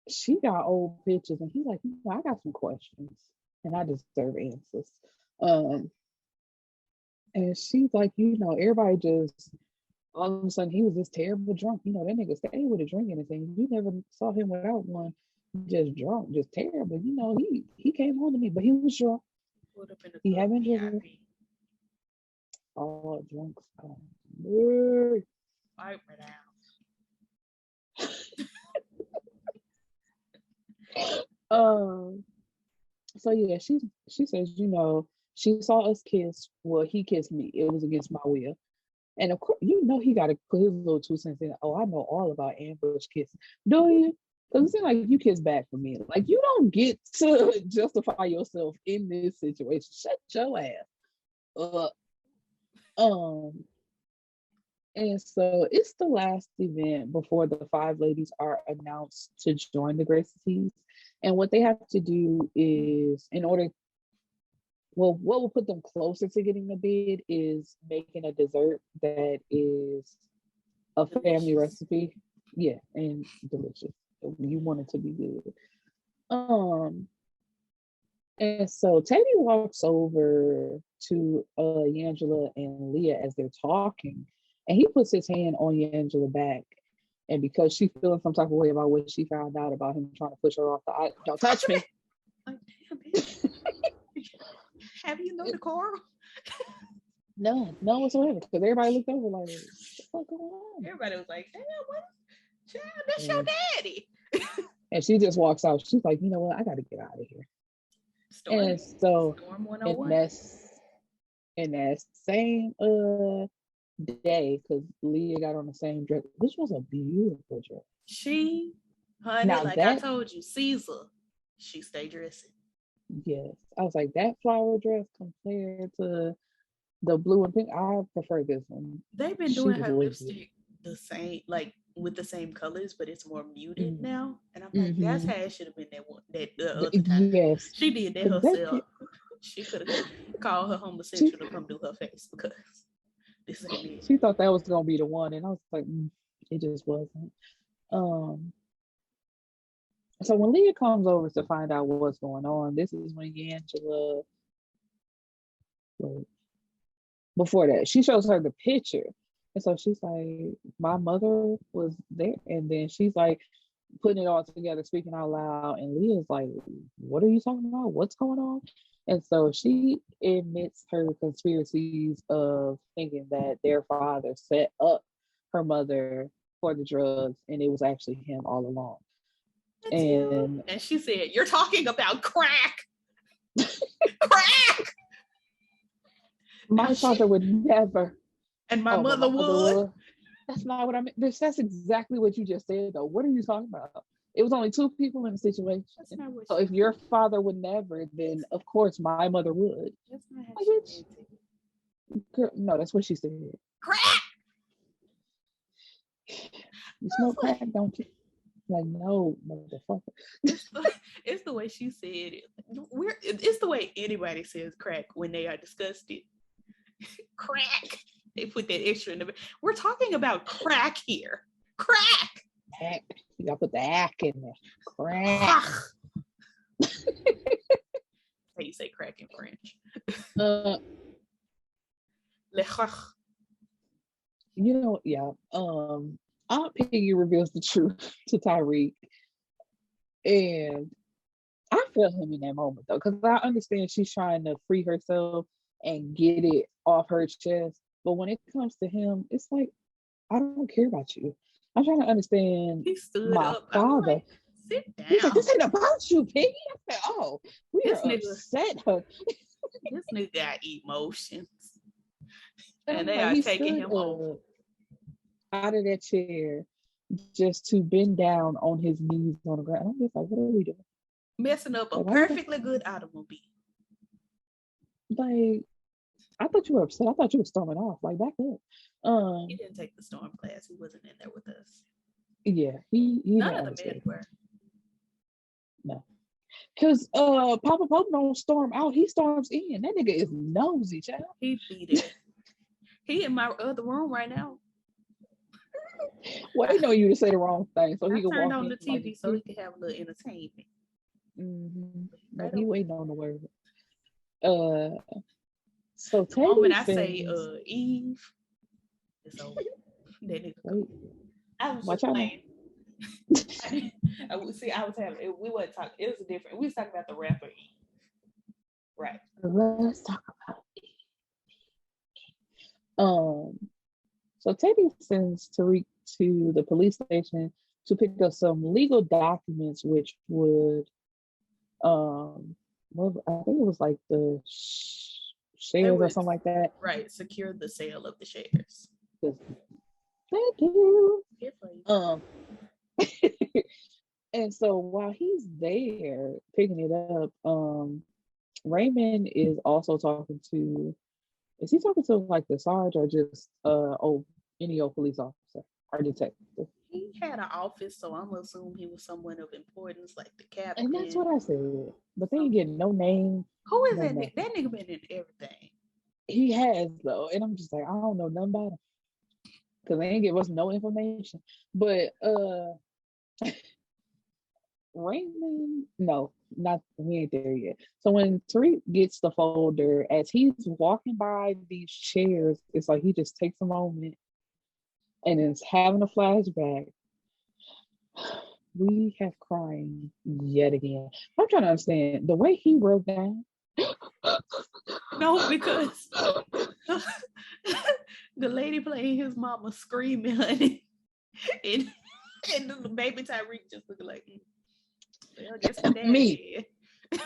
she got old pictures, and he's like, I got some questions, and I deserve answers. And she's like, everybody just. All of a sudden, he was this terrible drunk. That nigga stayed with a drink and anything. You never saw him without one. Just drunk, just terrible. He came home to me, but he was drunk. He haven't driven. All drunks. Wipe it out. So yeah, she says, she saw us kiss. Well, he kissed me. It was against my will. And of course, he got to put his little 2 cents in. Oh, I know all about ambush kissing. Do you? Because it seems like you kiss back for me. Like, you don't get to justify yourself in this situation. Shut your ass up. And so it's the last event before the 5 ladies are announced to join the Gracies. And what they have to do is, what will put them closer to getting the bid is making a dessert that is a family recipe. Yeah, and delicious. You want it to be good. And so Teddy walks over to Angela and Leah as they're talking, and he puts his hand on Angela back. And because she's feeling some type of way about what she found out about him trying to push her off don't touch me. Like, damn, bitch. Have you known the Coral? No whatsoever. Because everybody looked over like, what the fuck going on? Everybody was like, damn, what? Child, that's your daddy. And she just walks out. She's like, you know what? I got to get out of here. And so, in that same day, because Leah got on the same dress, which was a beautiful dress. I told you, Caesar, she stayed dressing. Yes, I was like, that flower dress compared to the blue and pink, I prefer this one. They've been doing her lipstick the same, like with the same colors, but it's more muted Mm. now. And I'm like, that's how it should have been that one, that the other time. Yes. She did that herself. She could have called her homosexual to come do her face because this ain't it. She thought that was gonna be the one, and I was like, it just wasn't. So when Leah comes over to find out what's going on, this is when Angela, before that, she shows her the picture. And so she's like, my mother was there. And then she's like putting it all together, speaking out loud. And Leah's like, what are you talking about? What's going on? And so she admits her conspiracies of thinking that their father set up her mother for the drugs and it was actually him all along. And she said, you're talking about crack. Crack. My father would never. And my mother would. That's not what I mean. That's exactly what you just said, though. What are you talking about? It was only two people in the situation. So if your father would never, then of course my mother would. That's not how she said it. Girl, no, that's what she said. Crack! You smoke crack, don't you? Like, no, motherfucker. It's the way she said it. It's the way anybody says crack when they are disgusted. Crack. They put that extra in the. We're talking about crack here. Crack. Crack. You gotta put the ack in there. Crack. How you say crack in French? You know, yeah. Aunt Piggy reveals the truth to Tyrique, and I feel him in that moment though, because I understand she's trying to free herself and get it off her chest. But when it comes to him, it's like, I don't care about you. I'm trying to understand my father. Like, sit down. He's like, this ain't about you, Piggy. I said, oh, we this are nigga, upset her. This nigga got emotions. And they are taking him home. Out of that chair just to bend down on his knees on the ground. I'm just like, what are we doing? Messing up a perfectly good automobile. Like, I thought you were upset. I thought you were storming off. Like, back up. He didn't take the storm class. He wasn't in there with us. Yeah, he none of the men were. No. Because Papa Pope don't storm out. He storms in. That nigga is nosy, child. He beat it. He in my other room right now. Well, he know you to say the wrong thing, so he can turn walk on in the TV like, so he can have a little entertainment. Mm-hmm. But he waiting on the word. So the moment I say Eve, it's over. That nigga. I was just playing. I was having. We weren't talking. It was different. We was talking about the rapper Eve. Right. Let's talk about Eve. So Teddy sends Tyrique to the police station to pick up some legal documents, which would, well, I think it was like the shares or something like that. Right, secure the sale of the shares. Thank you. And so while he's there picking it up, Raymond is also talking to. Is he talking to like the Sarge or just any old police officer or detective? He had an office, so I'm assuming he was someone of importance, like the captain. And that's what I said. But they ain't getting no name. Who is that nigga? That nigga been in everything. He has though, and I'm just like, I don't know nothing about him because they ain't give us no information. But Raymond, no, not we ain't there yet. So when Tyrique gets the folder, as he's walking by these chairs, it's like he just takes a moment and is having a flashback. We have crying yet again. I'm trying to understand the way he wrote down. No, because the lady playing his mama screaming, honey, and the baby Tyrique just looking like. Well, guess me. Me. But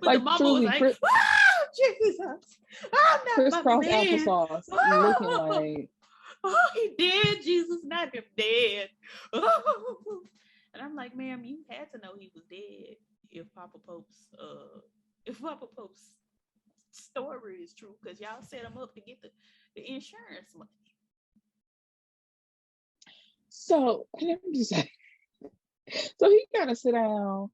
like, the mama truly, was like, oh, Jesus. Oh, crisscross applesauce. Looking like, oh, he dead, Jesus, not him dead. Oh. And I'm like, ma'am, you had to know he was dead if Papa Pope's story is true, because y'all set him up to get the insurance money. So I'm just like, so he kind of sit down,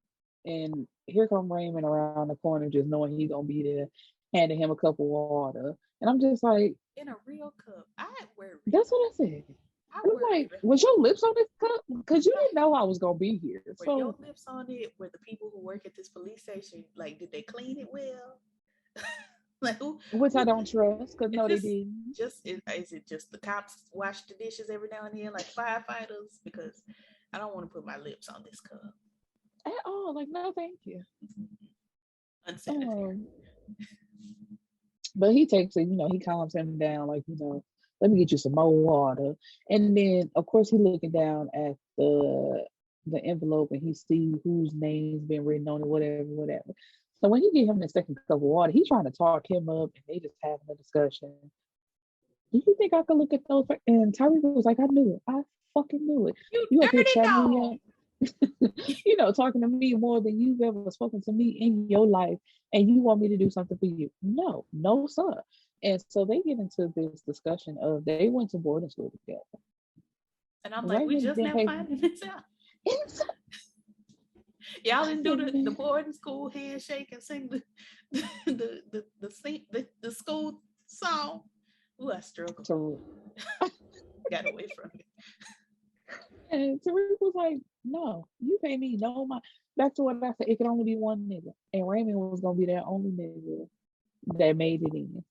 and here come Raymond around the corner, just knowing he's gonna be there, handing him a cup of water, and I'm just like, In a real cup. I worry. that's what I said. I I'm worry. like, was your lips on this cup? Because you didn't know I was gonna be here. Were So your lips on it? Were the people who work at this police station, like, did they clean it well? Like, which I don't trust, because no, they this didn't. is it just the cops wash the dishes every now and then, like firefighters? Because I don't want to put my lips on this cup. At all. Like, no, thank you. Unsanitary. But he takes it, he calms him down, like, let me get you some more water. And then, of course, he looking down at the envelope, and he see whose name's been written on it, whatever. So when he get him the second cup of water, he's trying to talk him up, and they just having a discussion. Do you think I could look at those? And Tyrique was like, I knew it. I fucking knew it. You up here dirty chatting dog. me up. Talking to me more than you've ever spoken to me in your life, and you want me to do something for you. No, sir. And so they get into this discussion of they went to boarding school together. And I'm like, we just now finding this out. Y'all didn't do the boarding school handshake and sing the school song. Ooh, I struggled. Got away from it. And Tyrique was like, no, you pay me no mind. Back to what I said, it can only be one nigga. And Raymond was gonna be that only nigga that made it in.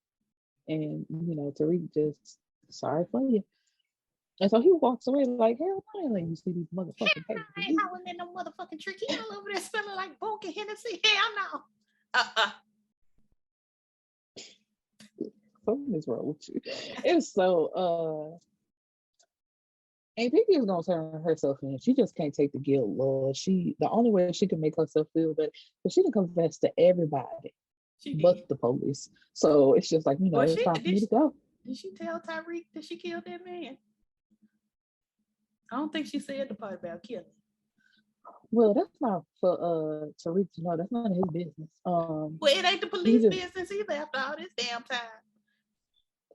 And Tyrique just, sorry for you. And so he walks away like, hell, I ain't letting you see these motherfucking papers. I ain't howling in no motherfucking tricky all over there smelling like Boke and Hennessy. Hell no. Something is wrong with you. It's so and Piggy is gonna turn herself in. She just can't take the guilt, Lord. The only way she can make herself feel better, but she didn't confess to everybody but the police. So it's just like, it's time for me to go. Did she tell Tyrique that she killed that man? I don't think she said the part about killing. Well, that's not for Tyrique to know. That's none of his business. Well, it ain't the police business either after all this damn time.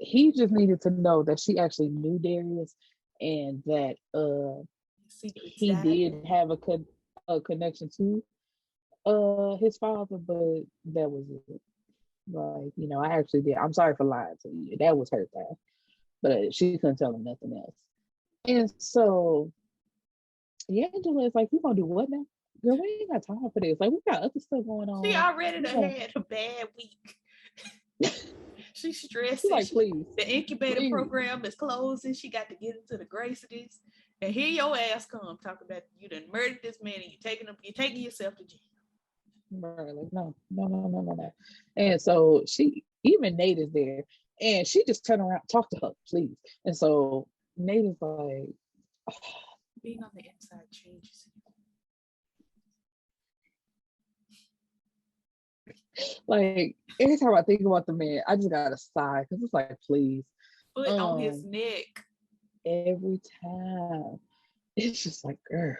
He just needed to know that she actually knew Darius, and that he did have a connection to his father, but that was it. Like, I actually did. I'm sorry for lying to you. That was her thing. But she couldn't tell him nothing else. And so Angela is like, you gonna do what now? Girl, we ain't got time for this. Like, we got other stuff going on. She already had a bad week. She's stressed. She's like, please. The incubator program is closing. She got to get into the Graceties. And here your ass come talking about you done murdered this man and you're taking yourself to jail. Right, like, no. And so even Nate is there, and she just turned around, talk to her, please. And so Nate is like, being on the inside changes. Like, every time I think about the man, I just gotta sigh, because it's like, please. Foot on his neck. Every time. It's just like, girl.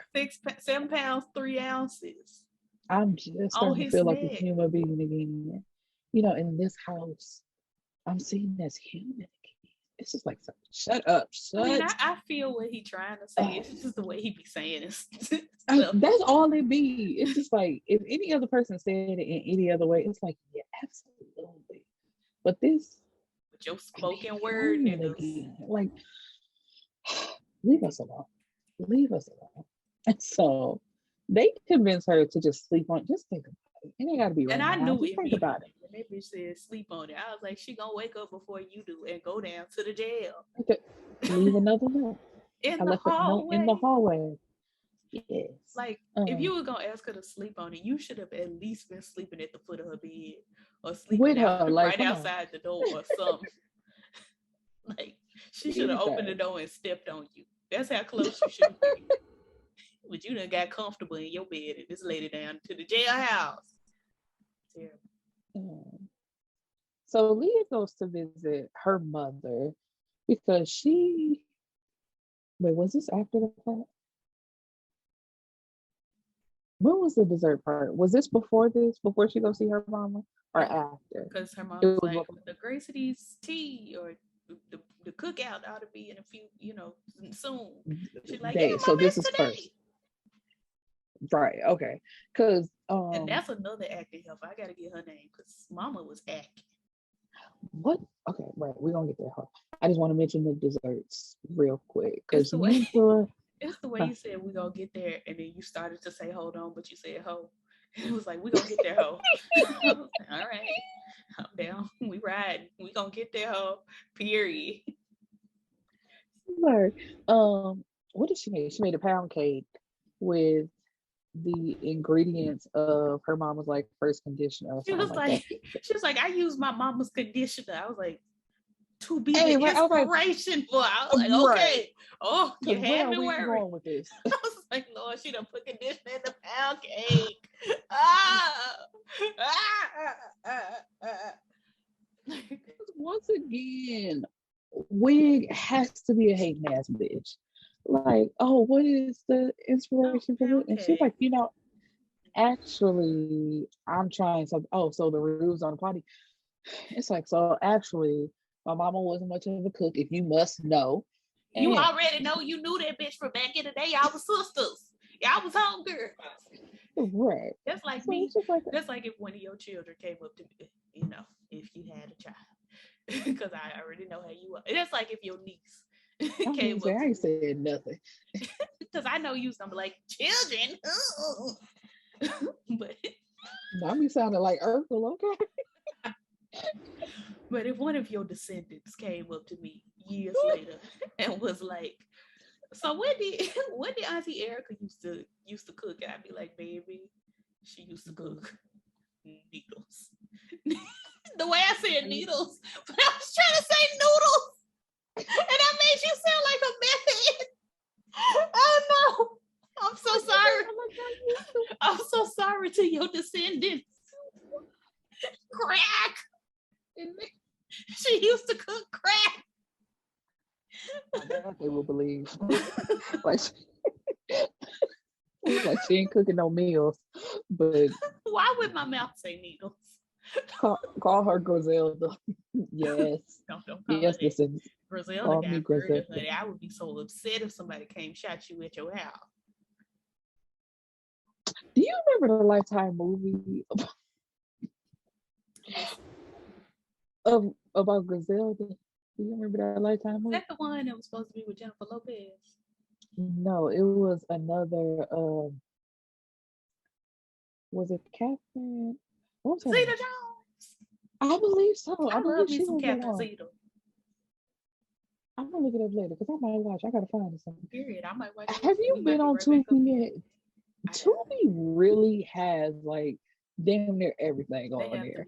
7 pounds, 3 ounces. I'm just starting to feel like a human being again. In this house, I'm seen as human again. It's just like, shut up. I feel what he's trying to say. It's just the way he be saying it. That's all it be. It's just like, if any other person said it in any other way, it's like, yeah, absolutely. But this, with your spoken word, again, like, leave us alone. And so they convinced her to just sleep on. Just think about it. It ain't gotta be right. And I knew it. Think about it. When they said sleep on it, I was like, she gonna wake up before you do and go down to the jail. Okay. Leave another note. In the hallway. Yes. Like, if you were gonna ask her to sleep on it, you should have at least been sleeping at the foot of her bed or sleeping with her, like, right outside the door or something. Like, she should have opened the door and stepped on you. That's how close you should be. But you done got comfortable in your bed and just laid it down to the jailhouse. Terrible. So Leah goes to visit her mother because she. Wait, was this after the part? When was the dessert part? Was this before this? Before she go see her mama, or after? Because her mom was like, the Graceties tea, or the cookout ought to be in a few, soon. She's like, Day. yeah, So Mama, this it's is today. first. Right. Okay. Because And that's another acting help. I gotta get her name because Mama was acting. what? Okay, right. We're gonna get there. I just want to mention the desserts real quick because It's the way you said we're gonna get there, and then you started to say hold on, but you said ho. It was like, we're gonna get there, ho. I was like, all right, I'm down. We riding. We gonna get there, ho. Period. Right. What did she make? She made a pound cake with the ingredients of her mama's like first conditioner or She something was like like, I used my mama's conditioner. I was like, to be Hey, the right, I was like, inspiration for. I was like, right. okay. Oh, you where had are me we worried. going with this? I was like, Lord, she done put conditioner in the pound cake. Ah, Once again, Wig has to be a hating ass bitch. Like, oh, what is the inspiration for this? And she's like, actually, I'm trying something. Oh, so the rules on the potty. It's like, so actually, my mama wasn't much of a cook, if you must know. You already know, you knew that bitch from back in the day. Y'all was sisters. Y'all was homegirls. Right. That's like So me. it's just like, That's like if one of your children came up to me, if you had a child. Because I already know how you are. That's like if your niece came up to me. I ain't saying nothing. Because I know you gonna be like, children. But I be sounding like Urkel, okay? But if one of your descendants came up to me years later and was like, so when did Auntie Erica used to cook? And I'd be like, baby, she used to cook needles. The way I said needles, but I was trying to say noodles. And I made you sound like a method. Oh no. I'm so sorry. I'm so sorry to your descendants. Crack. She used to cook crack. That they will believe. like she ain't cooking no meals. But why would my mouth say needles? Call her Griselda. Yes. Don't call yes, her that. Griselda got murdered, honey. I would be so upset if somebody came shot you at your house. Do you remember the Lifetime movie about Griselda? Do you remember that Lifetime movie? Is that the one that was supposed to be with Jennifer Lopez? No, it was another. Was it Catherine? What was her Zeta name? Jones. I believe so. I love me some Catherine Zeta. I'm gonna look it up later because I might watch. I gotta find something. Period. I might watch. Have you been on Tubi yet? Tubi really has like damn near everything on there.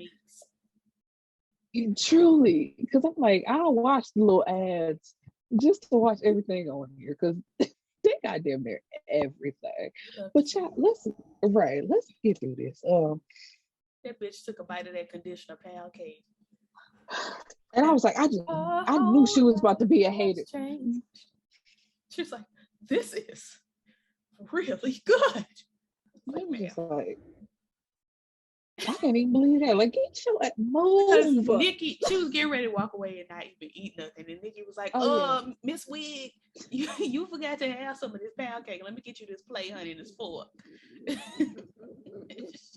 Truly, because I'm like, I'll watch the little ads just to watch everything on here because they got damn near everything. But chat, let's get through this. That bitch took a bite of that conditioner pound cake. And I was like, I knew she was about to be a hater. She's like, this is really good. Like, I can't even believe that. Like, get your move. Nikki, she was getting ready to walk away and not even eat nothing. And Nikki was like, Miss Wig, you forgot to have some of this pound cake. Let me get you this plate, honey, this fork.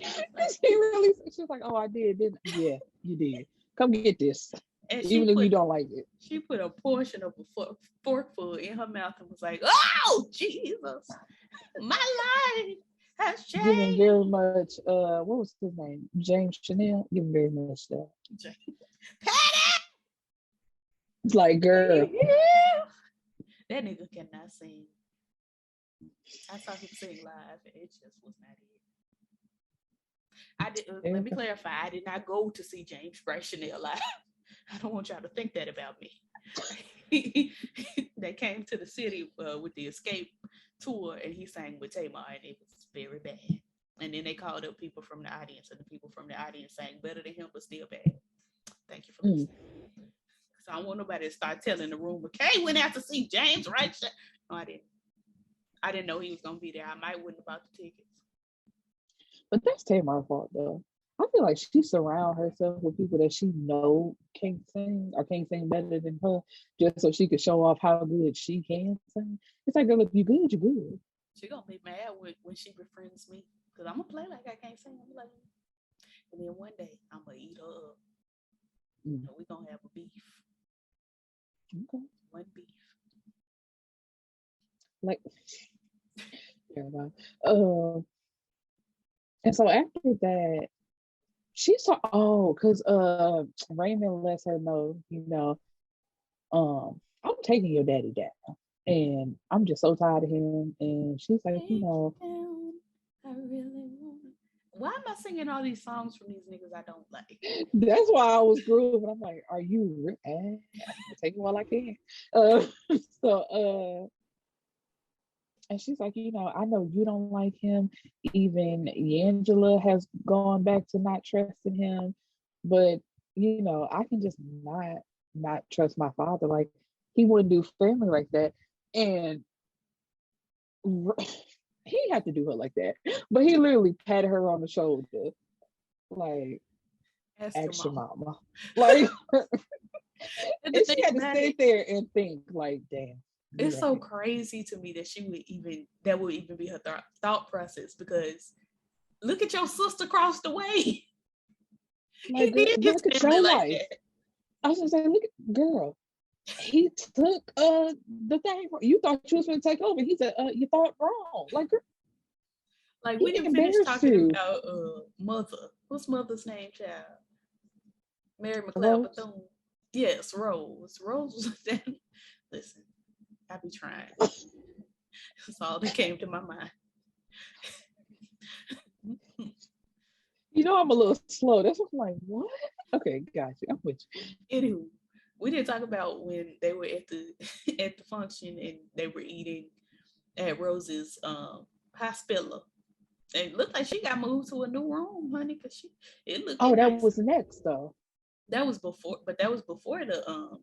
She was like, oh, I did, didn't I? Yeah, you did. Come get this. And even if you don't like it. She put a portion of a forkful in her mouth and was like, oh, Jesus, my life has changed. Give him very much, what was his name? James Chanel. Give him very much that. Patty! It's like, girl. That nigga cannot sing. I saw him sing live and it just was not it. Let me clarify. I did not go to see James Chanel live. I don't want y'all to think that about me. They came to the city with the Escape tour and he sang with Tamar and it was very bad. And then they called up people from the audience and the people from the audience sang better than him but still bad. Thank you for listening. So I don't want nobody to start telling the rumor, Kay went out to see James, right? No, I didn't. I didn't know he was going to be there. I might wouldn't have bought the tickets. But that's Tamar's fault though. I feel like she surround herself with people that she know can't sing or can't sing better than her, just so she could show off how good she can sing. It's like, girl, if you good, you good. She gonna be mad when she befriends me because I'm gonna play like I can't sing. I'm like, and then one day I'm gonna eat her up. And we gonna have a beef. Okay. One beef. Like, yeah, and so after that, she saw, because Raymond lets her know, I'm taking your daddy down. And I'm just so tired of him. And she's like, I really want it. Why am I singing all these songs from these niggas I don't like? That's why I was grooving. I'm like, are you I'll take it while I can. And she's like, I know you don't like him. Even Angela has gone back to not trusting him. But, I can just not trust my father. Like, he wouldn't do family like that. And he had to do her like that. But he literally patted her on the shoulder. Like, ask your mama. Like, and she had to sit there and think, like, damn. It's so crazy to me that that would even be her thought process, because look at your sister across the way. Like, he did his family like that. I was gonna say, look at girl. He took the thing. You thought you was gonna take over. He said, you thought wrong. Like, girl, like we didn't finish talking about mother. What's mother's name, child? Mary McLeod Bethune. Yes, Rose. Rose was that. Listen, I be trying. That's all that came to my mind. I'm a little slow. That's what I'm like, what? Okay, gotcha. I'm with you. Anywho, we didn't talk about when they were at the function and they were eating at Rose's hospital. It looked like she got moved to a new room, honey, because it looked. Oh, that nice. Was next though. That was before, but that was before the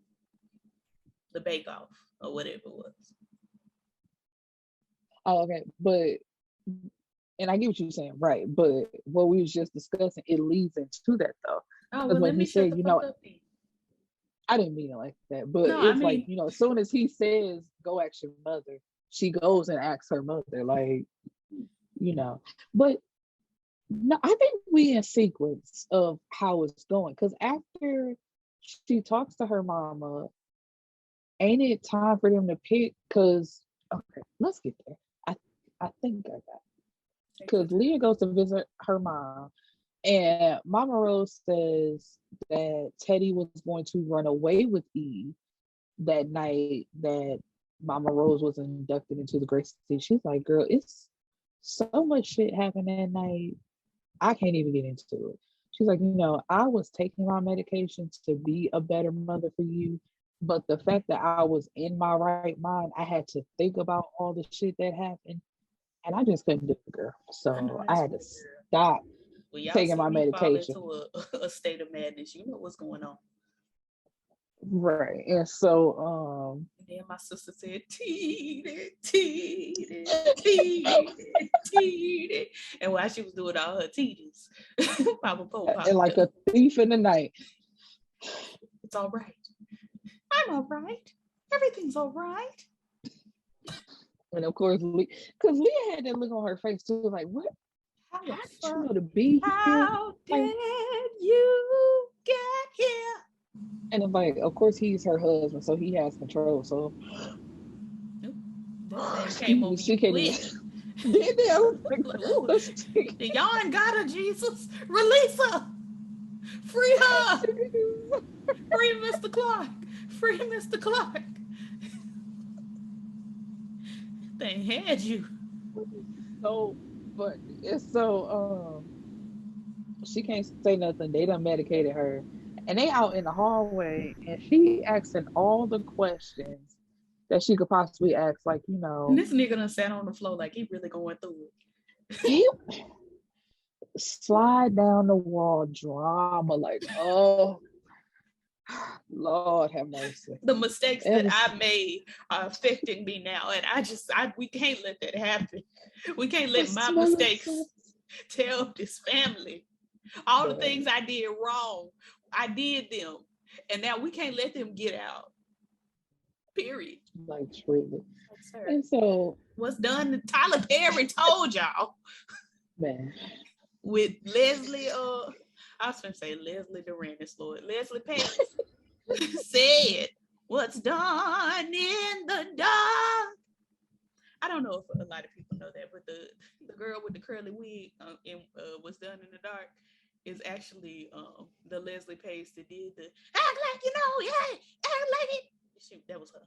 Bake Off or whatever it was. Oh, okay, but and I get what you're saying, right? But what we was just discussing, it leads into that though. Oh, well, let me say, I didn't mean it like that, but no, it's like, as soon as he says, go ask your mother, she goes and asks her mother, like, but no, I think we in sequence of how it's going, because after she talks to her mama, ain't it time for them to pick? Because, okay, let's get there. I think I got it. Because Leah goes to visit her mom, and Mama Rose says that Teddy was going to run away with Eve that night that Mama Rose was inducted into the Gracie. She's like, girl, it's so much shit happened that night. I can't even get into it. She's like, I was taking my medications to be a better mother for you. But the fact that I was in my right mind, I had to think about all the shit that happened. And I just couldn't do it, girl. So I had to stop taking my medication. Fall into a state of madness. You know what's going on. Right. And so and then my sister said, Teedy. And while she was doing all her teeties, Papa Pope popped and like up. A thief in the night. It's all right. I'm all right. Everything's all right. And of course, because Leah had that look on her face too, like, what? How did you know to be here? How did you get here? And I'm like, of course, he's her husband, so he has control. So she can't even. Y'all ain't got her, Jesus. Release her. Free her. Free Mr. Clark. Free Mr. Clark. They had you. So, but it's so she can't say nothing. They done medicated her, and they out in the hallway, and she asking all the questions that she could possibly ask, like, And this nigga done sat on the floor like he really going through it. He slide down the wall drama, like, oh. Lord have mercy. The mistakes that I made are affecting me now, and we can't let that happen. We can't let my mistakes tell this family All the things I did wrong, I did them. And now we can't let them get out. Period. Like truly. Like, and so what's done, Tyler Perry told y'all. Man. With Leslie, I was gonna say Leslie Duranis, Lord. Leslie Pace said, what's done in the dark. I don't know if a lot of people know that, but the girl with the curly wig in What's Done in the Dark is actually the Leslie Pace that did the act like you know, yeah, act like it. That was her.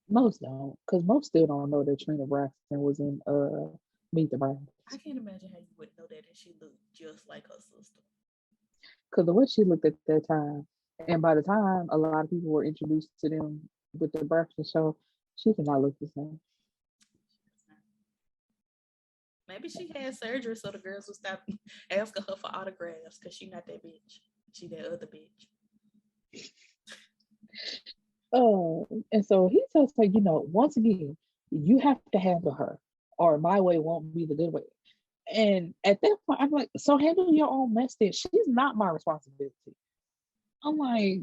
Most don't, because most still don't know that Trina Braxton was in Meet the Browns. I can't imagine how you wouldn't know that, and she looked just like her sister. Because the way she looked at that time, and by the time a lot of people were introduced to them with the Braxton show, she did not look the same. Maybe she had surgery so the girls would stop asking her for autographs because she's not that bitch. She that other bitch. And so he tells her, once again, you have to handle her, or my way won't be the good way. And at that point, I'm like, so handle your own mess. She's not my responsibility. I'm like,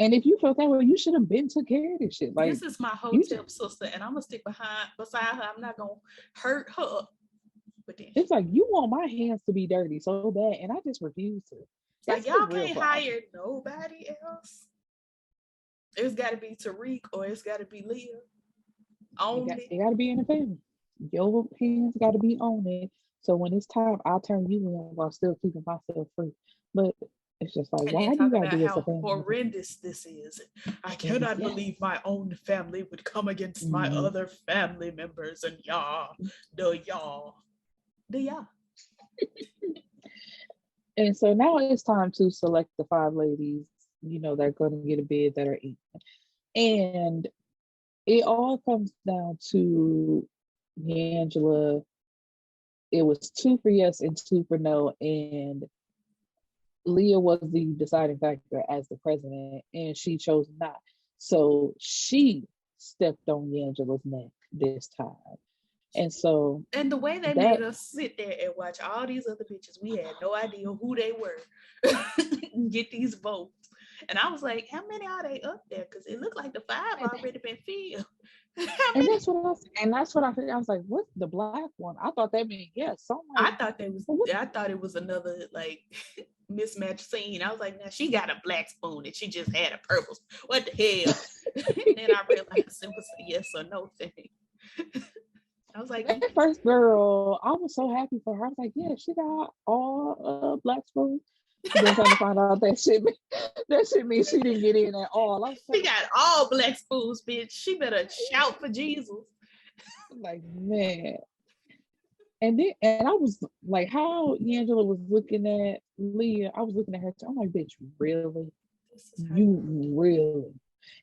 and if you felt that way, you should have been took care of this shit. Like, this is my hotel sister, and I'm gonna stick beside her. I'm not gonna hurt her. But then it's like, you want my hands to be dirty so bad, and I just refuse to. Like, y'all can't hire nobody else. It's got to be Tyrique or it's got to be Leah. It got to be in the family. Your hands got to be on it. So when it's time, I'll turn you in while still keeping myself free. But it's just like, why do you got to do this? How horrendous this is. I cannot believe my own family would come against my other family members, and y'all. And so now it's time to select the 5 ladies, they're going to get a bid that are in. And it all comes down to Angela. It was 2 for yes and 2 for no. And Leah was the deciding factor as the president, and she chose not. So she stepped on Angela's neck this time. And so, and the way they made us sit there and watch all these other pictures, we had no idea who they were. Get these votes. And I was like, how many are they up there? Because it looked like the 5 already been filled. And that's what I think. I was like, what's the black one? I thought that meant yes. So I thought it was another like mismatched scene. I was like, now she got a black spoon and she just had a purple. What the hell? And then I realized it was a yes or no thing. I was like, that first girl, I was so happy for her. I was like, yeah, she got all black spoons. Then trying to find out that shit means she didn't get in at all. She got all black spoons, bitch. She better shout for Jesus. Like, man. And I was like, how Angela was looking at Leah, I was looking at her. I'm like, bitch, really? You really?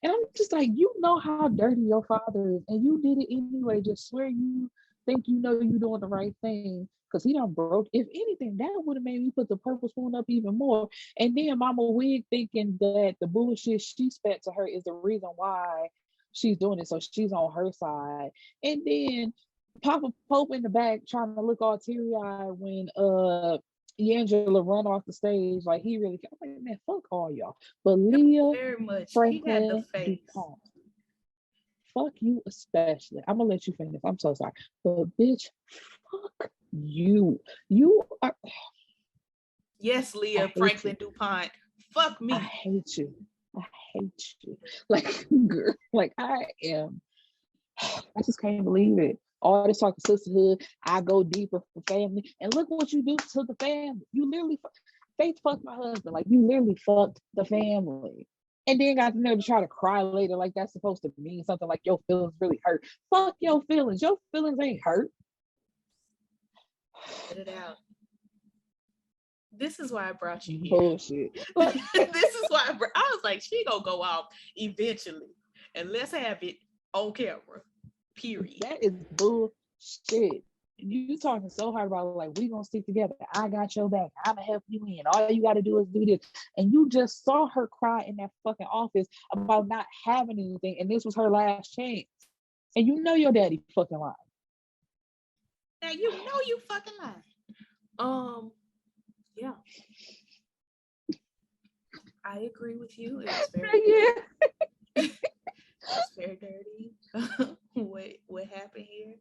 And I'm just like, you know how dirty your father is, and you did it anyway. Just swear you think you know you're doing the right thing, because he done broke. If anything, that would have made me put the purple spoon up even more. And then Mama Wig thinking that the bullshit she spat to her is the reason why she's doing it, so she's on her side. And then Papa Pope in the back trying to look all teary-eyed when Angela run off the stage like he really can't. I'm like, man, fuck all y'all. But Leah, very much. Franklin-Dupont, fuck you especially. I'm gonna let you finish. I'm so sorry, but bitch, fuck you. You are. Yes, Leah, Franklin-Dupont. Fuck me. I hate you. Like, girl, like I am. I just can't believe it. All this talk of sisterhood, I go deeper for family. And look what you do to the family. You literally, Faith fucked my husband. Like, you literally fucked the family. And then got to know to try to cry later like that's supposed to mean something, like your feelings really hurt. Fuck your feelings. Your feelings ain't hurt. Get it out. This is why I brought you here. Bullshit. This is why I was like, she gonna go off eventually. And let's have it on camera. Period. That is bullshit. You talking so hard about like, we gonna stick together. I got your back. I'ma help you in. All you gotta do is do this. And you just saw her cry in that fucking office about not having anything, and this was her last chance. And you know your daddy fucking lying. Now you know you fucking lying. Yeah, I agree with you. It was very Yeah. it's very dirty. What happened here?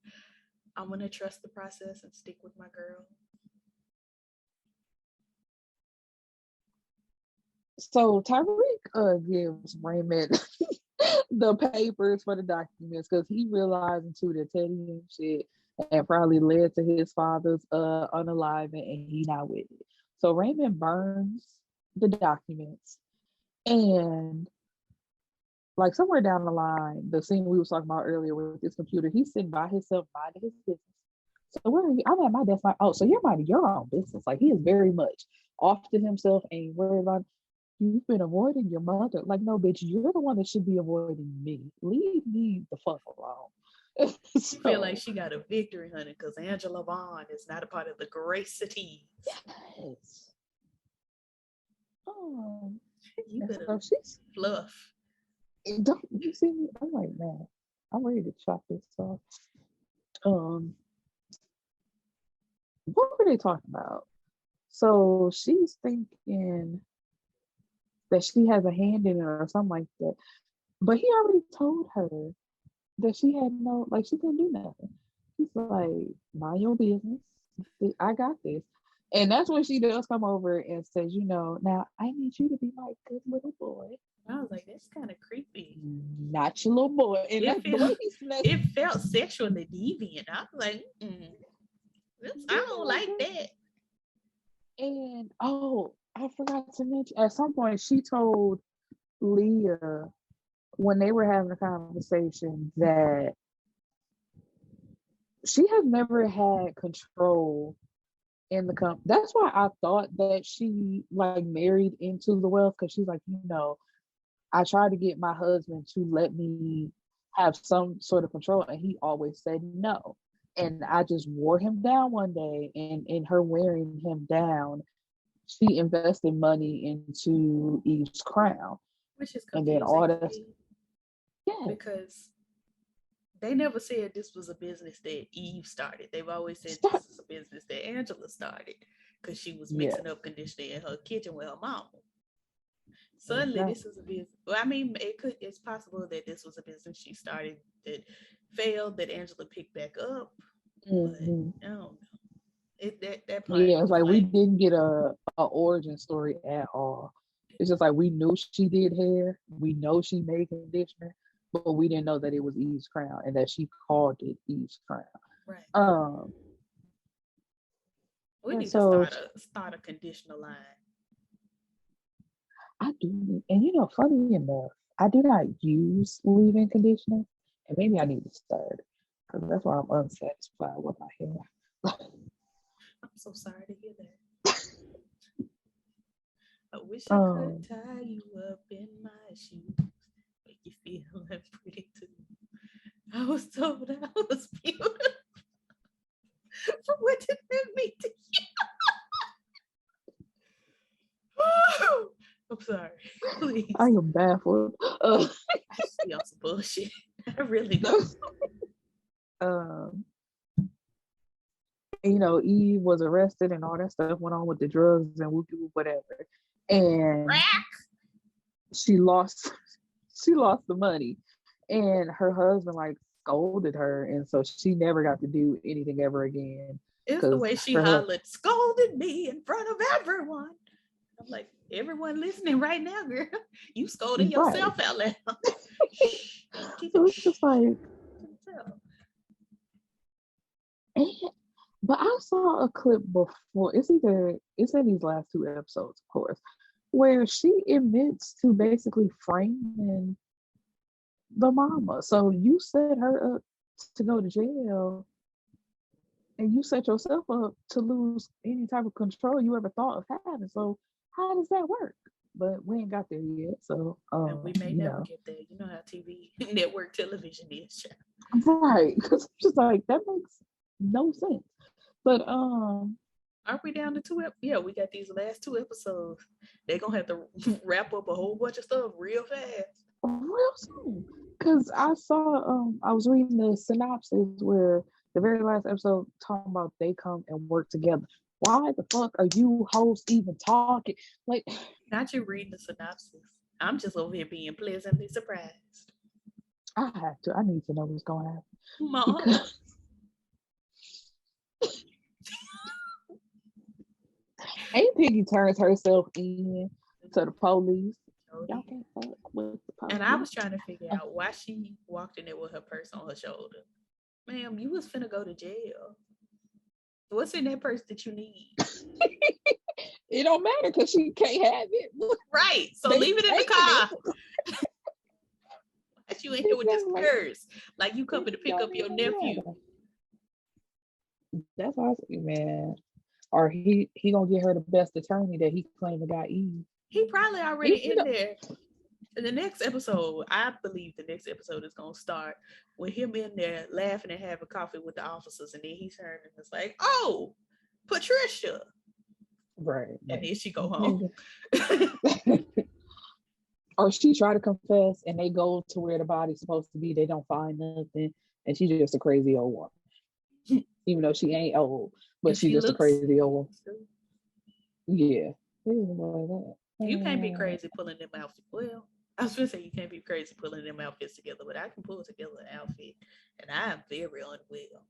I'm gonna trust the process and stick with my girl. So Tyrique gives Raymond the papers for the documents because he realizing too that Teddy and shit and probably led to his father's unaliving and he not with it. So Raymond burns the documents and like somewhere down the line, the scene we was talking about earlier with his computer, he's sitting by himself minding his business. So where are you? I'm at my desk like, oh, so you're minding your own business. Like he is very much off to himself, ain't worried about you've been avoiding your mother. Like, no, bitch, you're the one that should be avoiding me. Leave me the fuck alone. She feel like she got a victory, honey, because Angela Vaughn is not a part of the Graceties. Yes. Oh, you better so she's fluff. don't you see me? I'm like, man, I'm ready to chop this off. Um, what were they talking about? So she's thinking that she has a hand in it or something like that. But he already told her that she had no, like, she couldn't do nothing. He's like, mind your business. I got this. And that's when she does come over and says, now I need you to be my good little boy. I was like, that's kind of creepy. Not your little boy. And that's the way he snatched. It felt sexually deviant. I was like, I don't like that. And I forgot to mention, at some point she told Leah when they were having a conversation that she has never had control in the company. That's why I thought that she like married into the wealth because she's like, I tried to get my husband to let me have some sort of control, and he always said no. And I just wore him down one day, and in her wearing him down, she invested money into Eve's crown. Which is confusing. And then all that. Yeah. Because they never said this was a business that Eve started. They've always said this is a business that Angela started because she was mixing up conditioner in her kitchen with her mama. Suddenly, this is a business. Well, I mean, it's possible that this was a business she started that failed, that Angela picked back up. Mm-hmm. But I don't know. That part. Yeah, it's like we didn't get a origin story at all. It's just like we knew she did hair, we know she made conditioner, but we didn't know that it was Eve's crown and that she called it Eve's crown. Right. We need to start a conditioner line. I do, and funny enough, I do not use leave-in conditioner, and maybe I need to start because that's why I'm unsatisfied with my hair. I'm so sorry to hear that. I wish I could tie you up in my shoes, make you feel pretty too. I was told I was beautiful. What did that mean to you? I'm sorry. Please. I am baffled. I see on some bullshit. I really don't. Eve was arrested and all that stuff went on with the drugs and whatever. And she lost the money. And her husband like scolded her. And so she never got to do anything ever again. It's the way she hollered, scolded me in front of everyone. I'm like, everyone listening right now, girl, you scolded yourself out loud. So it's just like, but I saw a clip before. It's in these last two episodes, of course, where she admits to basically framing the mama. So you set her up to go to jail, and you set yourself up to lose any type of control you ever thought of having. So how does that work? But we ain't got there yet. So and we may never get there. You know how TV network television is. Right. Because it's just like that makes no sense. But aren't we down to 2 episodes? Yeah, we got these last 2 episodes. They're gonna have to wrap up a whole bunch of stuff real fast. Real soon. Because I saw I was reading the synopsis where the very last episode talking about they come and work together. why the fuck are you hosts even talking? Like, not you reading the synopsis. I'm just over here being pleasantly surprised. I have to. I need to know what's going to happen. Mom. Because ain't Piggy turns herself in to the police. Y'all can't fuck with the police. And I was trying to figure out why she walked in there with her purse on her shoulder. Ma'am, you was finna go to jail. What's in that purse that you need? It don't matter because she can't have it. Right. So leave it in the car. Why you in here with this purse? Like you coming to pick up your nephew. That's why I say, man. Or he gonna get her the best attorney that he claimed got Eve. He probably already in there. In the next episode, I believe the next episode is gonna start with him in there laughing and having coffee with the officers, and then he turned and it's like, "Oh, Patricia." Right. And then she go home. Or she try to confess and they go to where the body's supposed to be. They don't find nothing. And she's just a crazy old woman. Even though she ain't old, but she's just a crazy old woman. Yeah. You can't be crazy pulling them outfits. Well, I was gonna say you can't be crazy pulling them outfits together, but I can pull together an outfit and I am very unwell.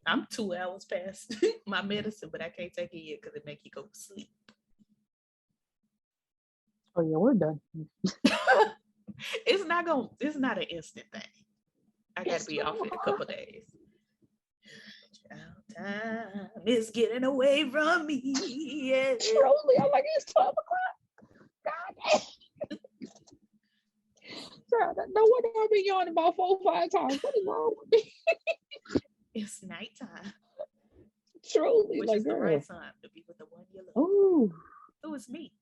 I'm 2 hours past my medicine, but I can't take it yet because it make you go to sleep. Oh yeah, we're done. It's not an instant thing. I gotta be off in a couple days. Time is getting away from me. Yeah. Truly, I'm like, it's 12 o'clock. God damn. No wonder I've been yawning about 4 or 5 times. What is wrong with me? It's nighttime. Truly, which like, is the right time to be with the one you love. Oh, it's me.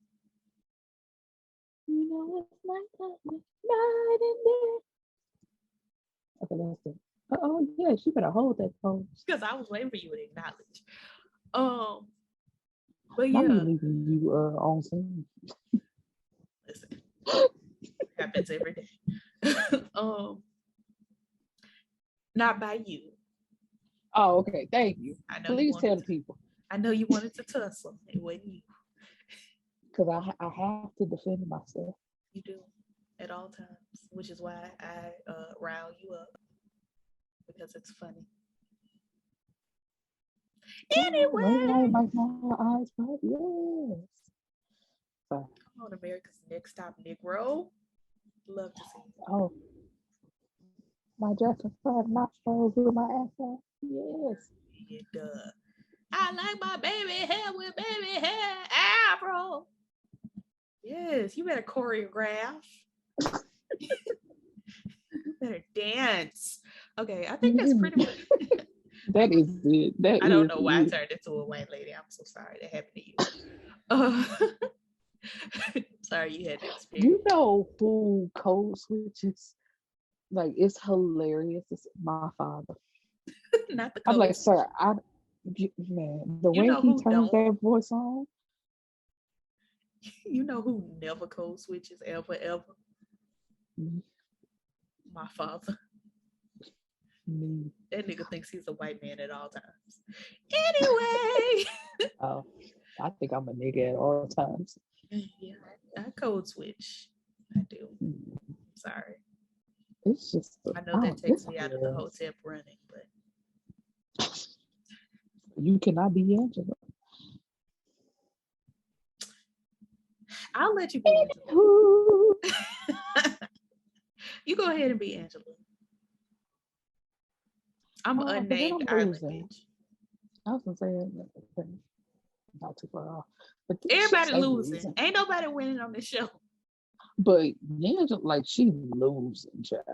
You know it's nighttime, night in there. Okay, that's it. Oh yeah, she better hold that pose. Because I was waiting for you to acknowledge. But Why yeah, are you leaving you on scene? Listen, happens every day. Not by you. Oh, okay. Thank you. I know. Please tell the people. I know you wanted to tussle. It wasn't you. Because I have to defend myself. You do at all times, which is why I rile you up because it's funny. Anyway, my eyes, yes. Come on, America's Next Top Negro. Love to see you. Oh, my Justin Fried nostrils with my ass. Yes. Yeah, duh. I like my baby hair with baby hair afro. Yes, you better choreograph. You better dance. Okay, I think that's pretty much. That is it. I don't know why I turned into a white lady. I'm so sorry that happened to you. Sorry you had that experience. You know who code switches? Like, it's hilarious. It's my father. Not the code. I'm like, sir, man, the way he turns that voice on. You know who never code switches ever? My father. That nigga thinks he's a white man at all times. Anyway. Oh, I think I'm a nigga at all times. Yeah, I code switch. I do. Sorry. It's just. I know that takes me out of the hotel running, but you cannot be Angela. I'll let you be Angela. You go ahead and be Angela. I'm an unnamed island bitch. I was gonna say not too far off. But everybody losing. Ain't nobody winning on this show. But Angela, like, she losing, child.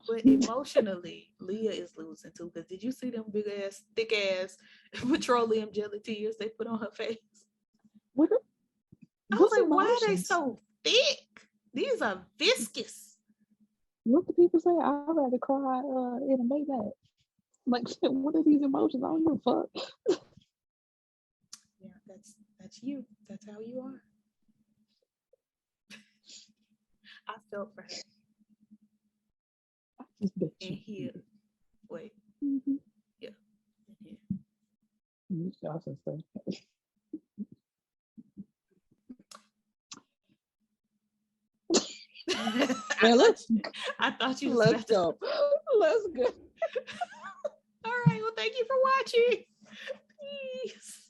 But emotionally, Leah is losing too. Because did you see them big ass, thick ass petroleum jelly tears they put on her face? I was like, why are they so thick? These are viscous. What do people say? I'd rather cry in a Maybach. Like, what are these emotions? I don't give a fuck. Yeah, that's you. That's how you are. I felt for her. I just bet in here. Wait. Mm-hmm. Yeah. In here. Johnson stuff. Man, I thought you was let's go. Let's go. All right. Well, thank you for watching. Peace.